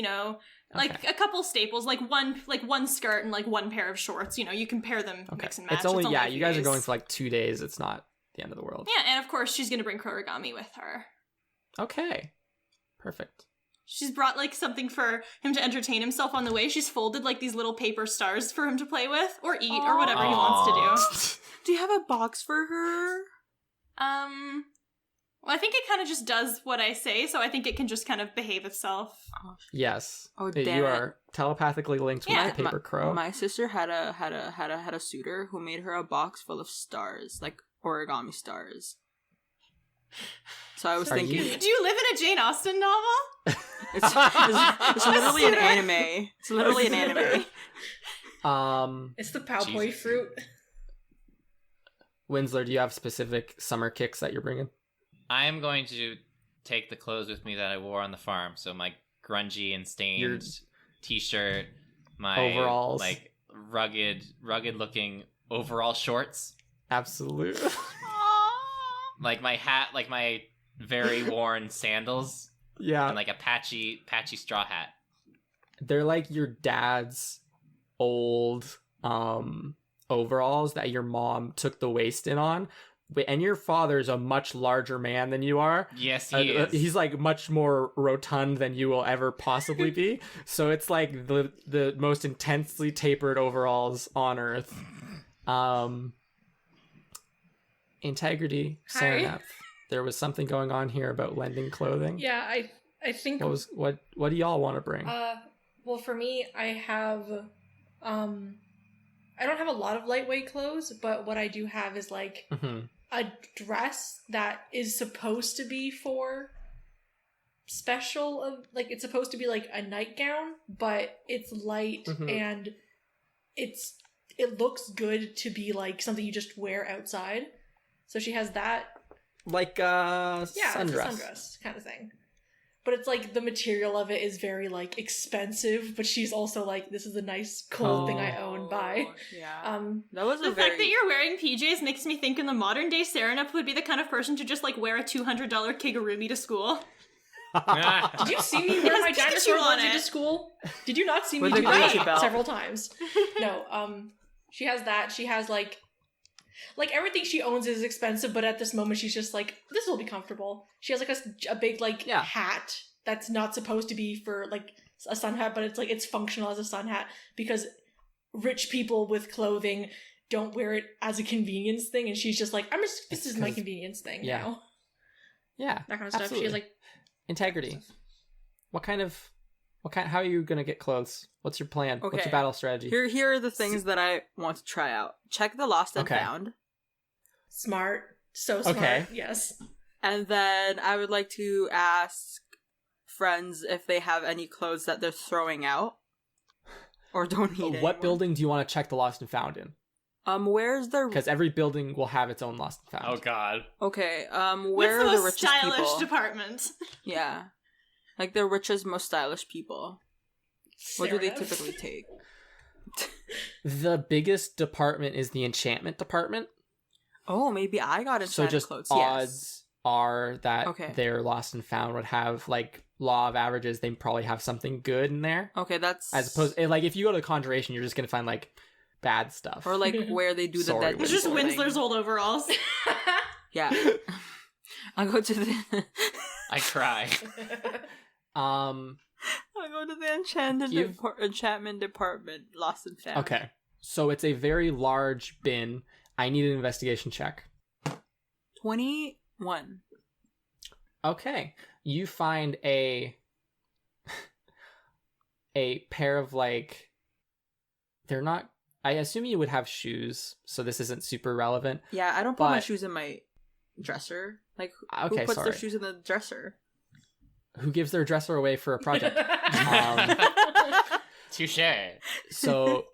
like Okay. a couple staples, like one skirt and like one pair of shorts, you can pair them, Okay. mix and match. It's only, a you few guys are days. going for like 2 days. It's not the end of the world. Yeah, and of course she's gonna bring Kurogami with her. Okay. Perfect. She's brought like something for him to entertain himself on the way. She's folded like these little paper stars for him to play with or eat or whatever he wants to do. Do you have a box for her? Well, I think it kind of just does what I say, so I think it can just kind of behave itself. Yes. Oh, You damn it. are telepathically linked with Yeah. the paper crow. My sister had a suitor who made her a box full of stars, like origami stars. So I was Are thinking, you- Do you live in a Jane Austen novel? it's literally an anime. It's literally an anime. It's the Powpoy Jesus. fruit. Winsler, do you have specific summer kicks that you're bringing? I'm going to take the clothes with me that I wore on the farm. So my grungy and stained t-shirt, my overalls, like rugged looking overall shorts. Absolutely. Like my hat, like my very worn sandals. Yeah. And like a patchy straw hat. They're like your dad's old overalls that your mom took the waist in on. And your father's a much larger man than you are. Yes, he is. He's like much more rotund than you will ever possibly be. So it's like the most intensely tapered overalls on earth. Integrity, Serenep. There was something going on here about lending clothing. Yeah, I think What do y'all want to bring? Well, for me, I have I don't have a lot of lightweight clothes, but what I do have is like a dress that is supposed to be for special, like it's supposed to be like a nightgown, but it's light and it looks good to be like something you just wear outside. So she has that, like yeah, sundress. It's a sundress kind of thing. But it's like the material of it is very like expensive, but she's also like, this is a nice cold thing I own. Bye. Yeah. That was The fact that you're wearing PJs makes me think in the modern day Serenep would be the kind of person to just like wear a $200 kigurumi to school. Did you see me wear my dinosaur on onesie it. to school? Did you not see me With do a that Gucci belt. several times? No, she has that. She has like everything she owns is expensive, but at this moment she's just like, this will be comfortable. She has like a big like hat that's not supposed to be for like a sun hat, but it's like it's functional as a sun hat because rich people with clothing don't wear it as a convenience thing, and she's just like, this is my convenience thing now. Yeah, that kind of stuff. absolutely. She has like integrity. How are you gonna get clothes? What's your plan? Okay. What's your battle strategy? Here are the things that I want to try out. Check the lost and Okay. found. smart, so smart. Okay. Yes. And then I would like to ask friends if they have any clothes that they're throwing out or don't need anymore. What building do you want to check the lost and found in? Where's the... Because every building will have its own lost and found. Oh God. Okay, What's where the are the most richest stylish people? department? Yeah. Like the richest, most stylish people. What do they Serenep. typically take? The biggest department is the enchantment department. Oh, maybe I got So enchanted just clothes. odds are that Okay. their lost and found would have, like, law of averages, they probably have something good in there. Yes. Okay, that's... As opposed, like, if you go to Conjuration, you're just gonna find, like, bad stuff. Or like where they do the Sorry, dead It's just people thing. Winslow's old overalls. Yeah. I'll go to the... I cry. I'll go to the enchantment department, lost and found. Okay. So it's a very large bin. I need an investigation check. 21. Okay. You find a pair of, like, they're not, I assume you would have shoes, so this isn't super relevant. Yeah, I don't put my But- shoes in my dresser. Like, Okay, who puts sorry. their shoes in the dresser? Who gives their dresser away for a project? Touche. So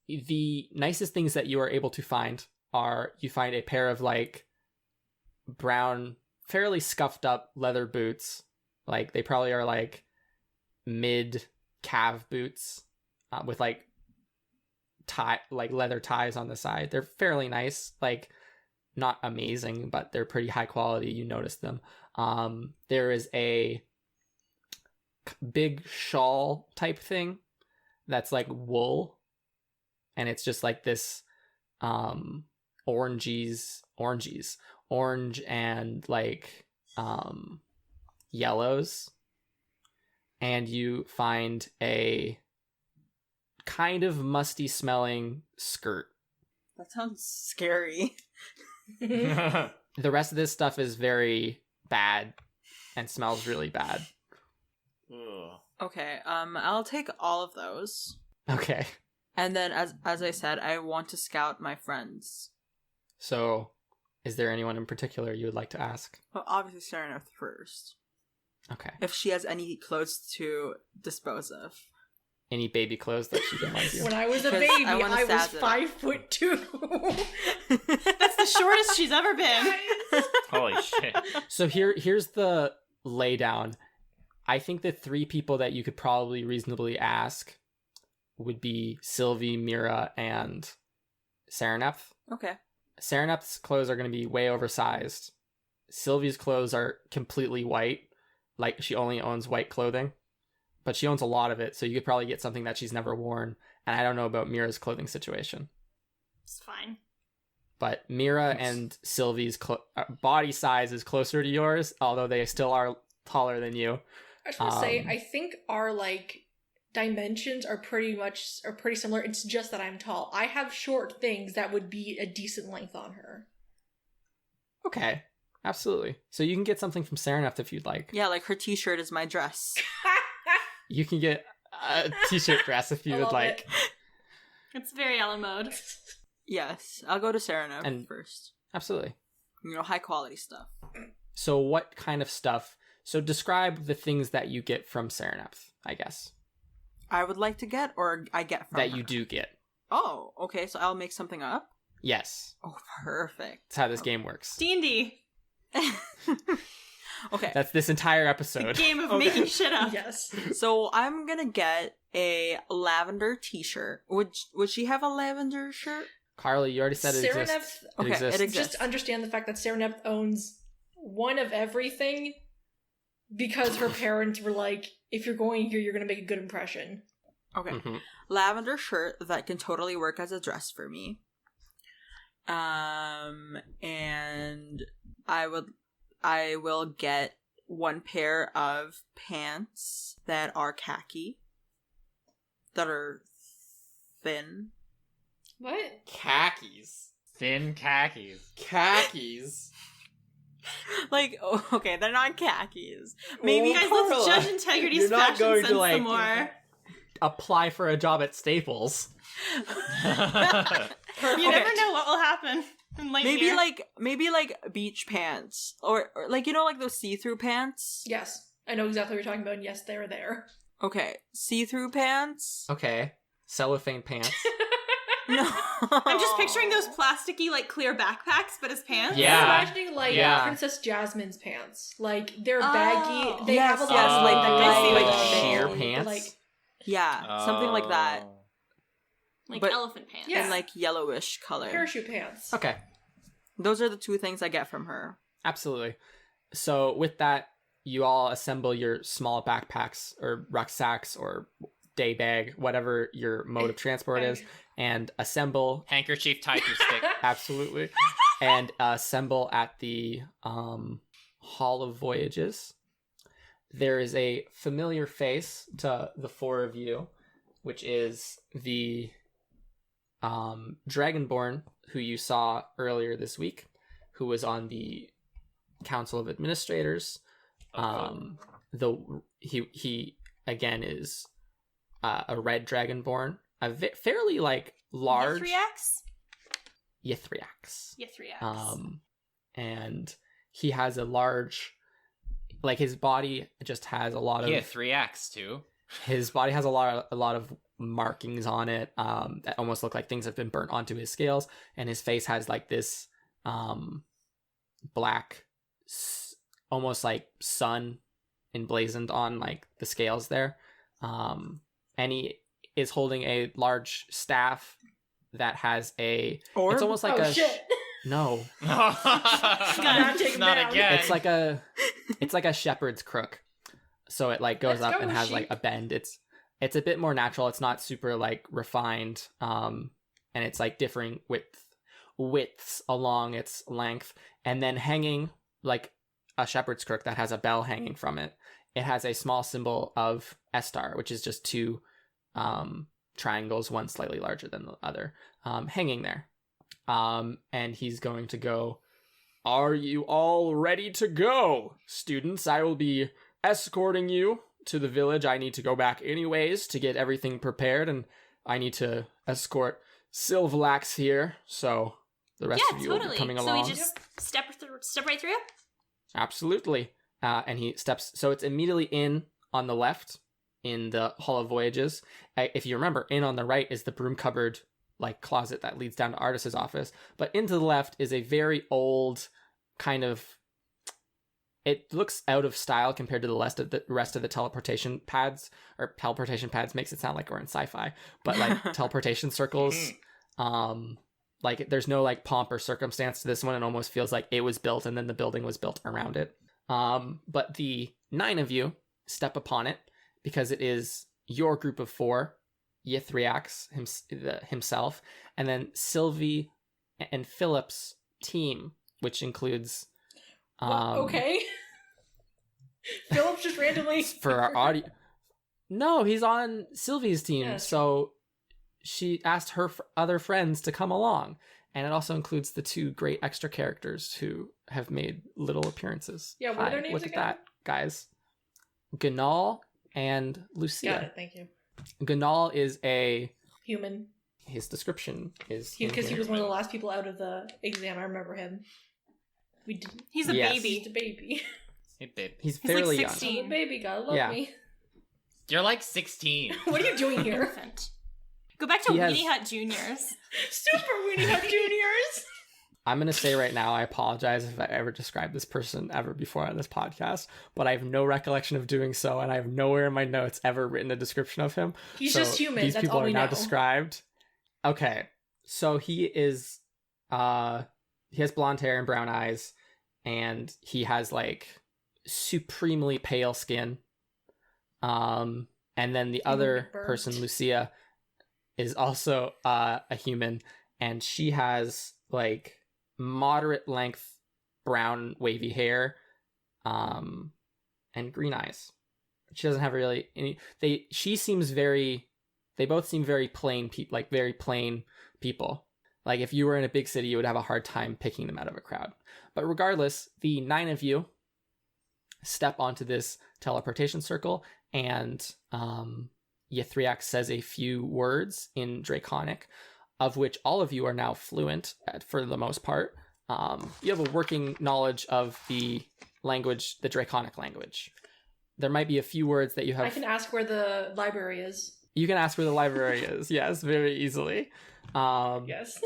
the nicest things that you are able to find are, you find a pair of, like, brown, fairly scuffed up leather boots. Like, they probably are like mid calf boots with like leather ties on the side. They're fairly nice, like not amazing, but they're pretty high quality. You notice them. There is a big shawl type thing that's like wool, and it's just like this orange and like yellows. And you find a kind of musty smelling skirt. That sounds scary. The rest of this stuff is very bad and smells really bad. Ugh. Okay, I'll take all of those. Okay. And then, as I said, I want to scout my friends. So, is there anyone in particular you would like to ask? Well, obviously Sereneth first. Okay. If she has any clothes to dispose of. any baby clothes that she can lend you. When I was a 'Cause baby, I wanna I was saz it up. 5'2". That's the shortest she's ever been. Holy shit. So here's the laydown. I think the 3 people that you could probably reasonably ask would be Sylvie, Mira, and Sereneph. Okay. Sereneph's clothes are going to be way oversized. Sylvie's clothes are completely white. Like, she only owns white clothing. But she owns a lot of it, so you could probably get something that she's never worn. And I don't know about Mira's clothing situation. It's fine. But Mira and Sylvie's body size is closer to yours, although they still are taller than you. I just want to say, I think our like dimensions are pretty similar. It's just that I'm tall. I have short things that would be a decent length on her. Okay, absolutely. So you can get something from Sereneph if you'd like. Yeah, like her t-shirt is my dress. You can get a t-shirt dress if you I would love like. it. It's very Ellen mode. Yes, I'll go to Sereneph And- first. Absolutely. You know, high quality stuff. So what kind of stuff? So describe the things that you get from Sereneph, I guess. I would like to get, or I get from That her? you do get. Oh, okay, so I'll make something up? Yes. Oh, perfect. That's how this game works. D&D. Okay, That's this entire The episode. game of Okay. making shit up. Yes. so I'm gonna get a lavender t-shirt. Would she have a lavender shirt? Carly, you already said it exists. Sereneph, It Okay, exists. it exists. just understand the fact that Sereneph owns one of everything because her parents were like, if you're going here, you're going to make a good impression. Okay. Mhm. Lavender shirt that can totally work as a dress for me. And I will get one pair of pants that are khaki, that are thin. What? Khakis. Thin khakis. Khakis. Like, oh, okay, they're not khakis. Maybe Oh, Guys, Carla, let's judge Integrity's you're not fashion going to, sense like, some more. Apply for a job at Staples. You never know what will happen. In maybe like beach pants or like, you know, like those see-through pants. Yes. I know exactly what you're talking about, and yes, they're there. Okay, see-through pants. Okay. Cellophane pants. No, I'm just picturing those plasticky, like, clear backpacks, but as pants. Yeah. I'm imagining like Yeah. Princess Jasmine's pants. Like they're Oh. baggy. They Yes, have a yes, lot like of the I see what like you sheer mean. pants. Like Yeah, something like that, Oh. Like But- elephant pants. Yeah. in like yellowish color. parachute pants. Okay. Those are the 2 things I get from her. Absolutely. So with that, you all assemble your small backpacks or rucksacks or day bag, whatever your mode of transport is, and assemble. Handkerchief tied to stick. Absolutely. And assemble at the Hall of Voyages. There is a familiar face to the 4 of you, which is the Dragonborn who you saw earlier this week, who was on the Council of Administrators. He again is a red Dragonborn, fairly like large Ythriax? Ythriax. Ythriax. And he has a large, like his body just has a lot of. Yeah, 3X too. His body has a lot of markings on it that almost look like things have been burnt onto his scales, and his face has like this black, almost like sun emblazoned on like the scales there. And he is holding a large staff that has a. Or It's almost like Oh a shit! no. Not take him Not down. again. It's like a shepherd's crook. So it like goes Let's up go, and has like sheep. a bend. It's a bit more natural. It's not super like refined. And it's like differing widths along its length. And then hanging like a shepherd's crook that has a bell hanging from it. It has a small symbol of Estar, which is just 2 triangles, one slightly larger than the other, hanging there. And he's going to go, "Are you all ready to go, students? I will be escorting you to the village. I need to go back anyways to get everything prepared, and I need to escort Sylvalax here, so the rest Yeah, of you will be totally. coming So along." we just step right through? Absolutely. And he steps, so it's immediately in on the left, in the Hall of Voyages. If you remember, in on the right is the broom cupboard like closet that leads down to Artis's office, but into the left is a very old kind of, it looks out of style compared to the rest of the teleportation pads. Or teleportation pads makes it sound like we're in sci-fi, but like teleportation circles, like there's no like pomp or circumstance to this one. It almost feels like it was built and then the building was built around it. But the 9 of you step upon it because it is your group of 4, Ythriax himself, and then Sylvie and Philip's team, which includes okay. Philip's just randomly for our audio. No, he's on Sylvie's team, Yeah, so she asked her other friends to come along, and it also includes the 2 great extra characters who have made little appearances. Yeah, what are their names look again? at that, guys. Gunal and Lucia. Got it, thank you. Gunal is a Human. his description is in Because he here. was one of the last people out of the exam. I remember him. We did. He's a Yes. He's baby. a baby. Hey, babe. He's He's like fairly 16. young. I'm a baby, gotta love Yeah. me. You're like 16. What are you doing here? Infant. Go back to He has- Weenie Hut Juniors. Super Weenie Hut Juniors. I'm going to say right now, I apologize if I ever described this person ever before on this podcast, but I have no recollection of doing so, and I have nowhere in my notes ever written a description of him. He's So just human. These That's people all are we now know. described. Okay, so he is, he has blonde hair and brown eyes, and he has like supremely pale skin. And then the other burnt. person, Lucia, is also a human, and she has like moderate length brown wavy hair, and green eyes. She doesn't have really any. They both seem very plain people, like very plain people. Like if you were in a big city, you would have a hard time picking them out of a crowd. But regardless, the 9 of you step onto this teleportation circle, and Ythriax says a few words in Draconic, of which all of you are now fluent at, for the most part. You have a working knowledge of the language, the Draconic language. There might be a few words that you have. I can ask where the library is. You can ask where the library is, yes, very easily. Yes.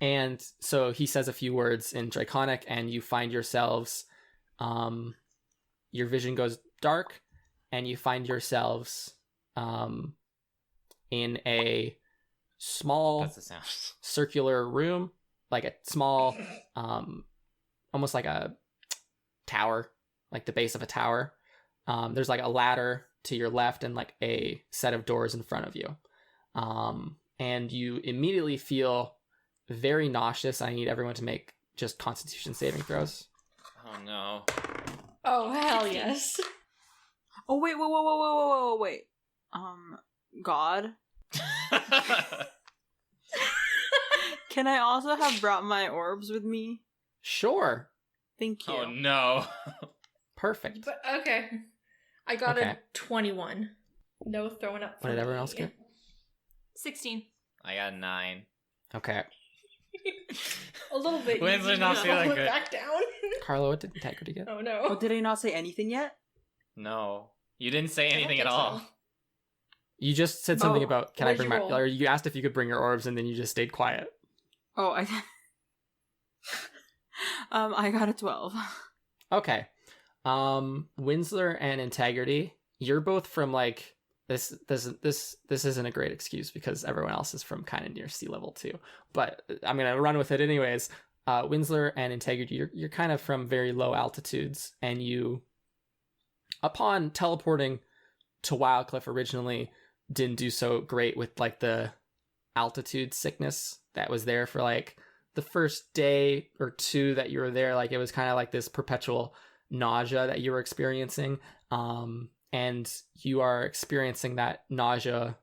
And so he says a few words in Draconic, and you find yourselves, your vision goes dark, and you find yourselves in a small That's the sound. circular room, like a small, almost like a tower, like the base of a tower. There's like a ladder to your left and like a set of doors in front of you. And you immediately feel very nauseous. I need everyone to make just Constitution saving throws. Oh no. Oh, hell yes. Oh wait, wait. God, can I also have brought my orbs with me? Sure. Thank you. Oh no. Perfect. But okay. I got Okay. a 21. No throwing up. What did everyone else get? 16. I got a 9. Okay. A little bit. Windsor's easy not to feeling slow it good. back down. Carlo, what did Integrity get? Oh no. Oh, did I not say anything yet? No. You didn't say anything think at all. so. You just said something Oh, about, can what I did bring you my, roll? or you asked if you could bring your orbs and then you just stayed quiet. Oh, I got a 12. Okay. Winsler and Integrity, you're both from like, this isn't a great excuse because everyone else is from kind of near sea level too, but I'm gonna run with it anyways. Winsler and Integrity, you're kind of from very low altitudes, and you, upon teleporting to Wildcliff originally, didn't do so great with like the altitude sickness that was there for like the first day or two that you were there. Like it was kind of like this perpetual nausea that you were experiencing. And you are experiencing that nausea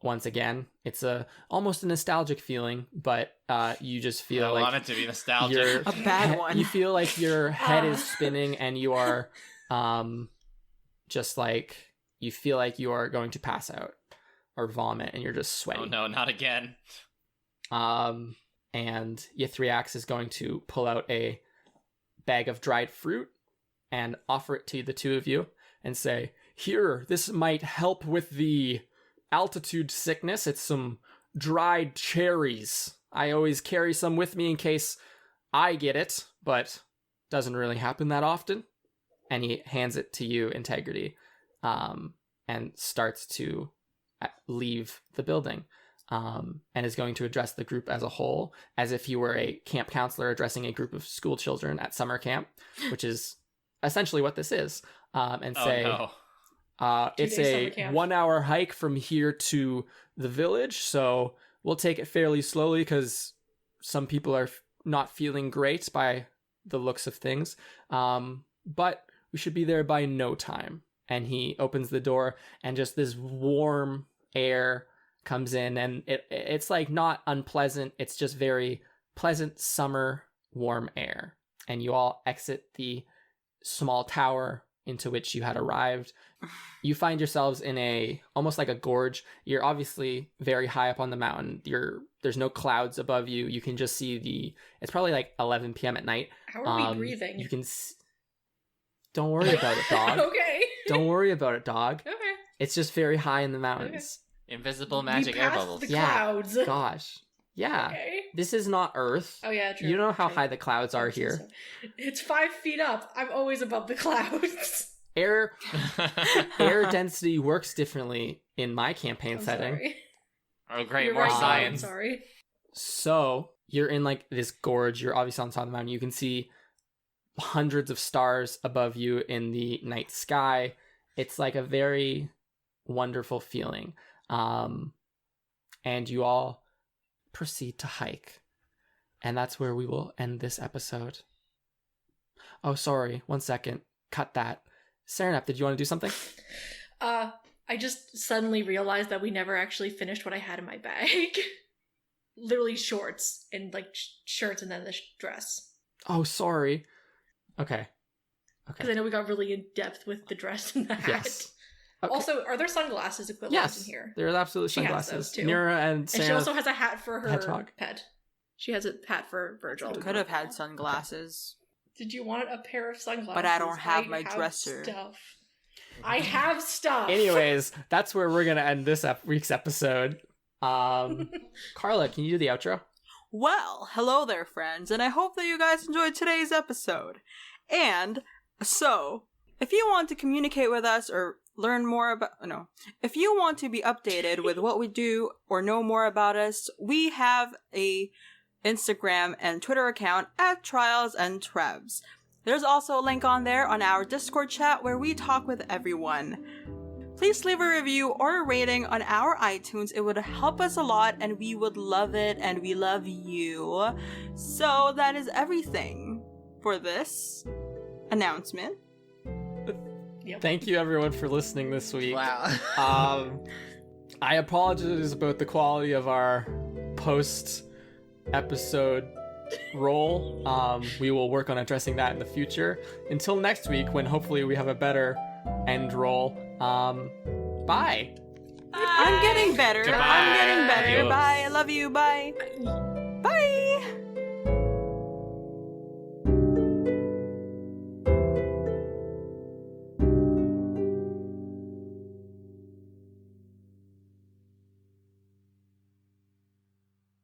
once again. It's almost a nostalgic feeling, but you just feel I like want it to be nostalgic. you're A bad one. You feel like your head is spinning, and you are just like, you feel like you are going to pass out or vomit, and you're just sweaty. Oh no, not again. And Ythriax is going to pull out a bag of dried fruit and offer it to the 2 of you and say, Here, this might help with the altitude sickness. It's some dried cherries. I always carry some with me in case I get it, but doesn't really happen that often. And he hands it to you, Integrity, and starts to leave the building, and is going to address the group as a whole, as if he were a camp counselor addressing a group of school children at summer camp, which is essentially what this is, and say, it's a 1 hour hike from here to the village, so we'll take it fairly slowly because some people are not feeling great by the looks of things, but we should be there by no time. And he opens the door, and just this warm air comes in, and it's like not unpleasant, it's just very pleasant summer warm air. And you all exit the small tower into which you had arrived. You find yourselves in almost like a gorge. You're obviously very high up on the mountain. There's no clouds above you. You can just see it's probably like 11 p.m. at night. How are we breathing? You can don't worry about it, dog. Okay. Don't worry about it, dog. Okay. It's just very high in the mountains. Invisible magic air bubbles. The clouds. Gosh. Yeah. Okay. This is not Earth. Oh yeah, true. You know how true. high the clouds are here. It's 5 feet up. I'm always above the clouds. Air density works differently in my campaign setting. Sorry. Oh, great. You're More right, science. I'm sorry. So you're in like this gorge. You're obviously on top of the mountain. You can see hundreds of stars above you in the night sky. It's like a very wonderful feeling. And you all proceed to hike. And that's where we will end this episode. Oh, sorry. 1 second. Cut that. Serenep, did you want to do something? I just suddenly realized that we never actually finished what I had in my bag. Literally shorts and like shirts and then the dress. Oh, sorry. Okay. Because I know we got really in depth with the dress and the hat. Yes. Okay. Also, are there sunglasses equivalents in here? There are absolutely She has sunglasses. those, too. Mira and And Sarah. she also has a hat for her hedgehog. pet. She has a hat for Virgil. Could have had sunglasses. Did you want a pair of sunglasses? But I don't have my dresser. Stuff. I have stuff. Anyways, that's where we're going to end this week's episode. Carla, can you do the outro? Well, hello there, friends, and I hope that you guys enjoyed today's episode. And so, if you want to communicate with us or learn more about, if you want to be updated with what we do or know more about us, we have a Instagram and Twitter account at Trials and Trebs. There's also a link on there on our Discord chat where we talk with everyone. Please leave a review or a rating on our iTunes. It would help us a lot and we would love it and we love you. So that is everything for this announcement. Yep. Thank you everyone for listening this week. Wow. I apologize about the quality of our post episode roll. We will work on addressing that in the future. Until next week, when hopefully we have a better end roll. Bye. I'm getting better. Goodbye. I'm getting better. Adios. Bye. I love you. Bye. Bye.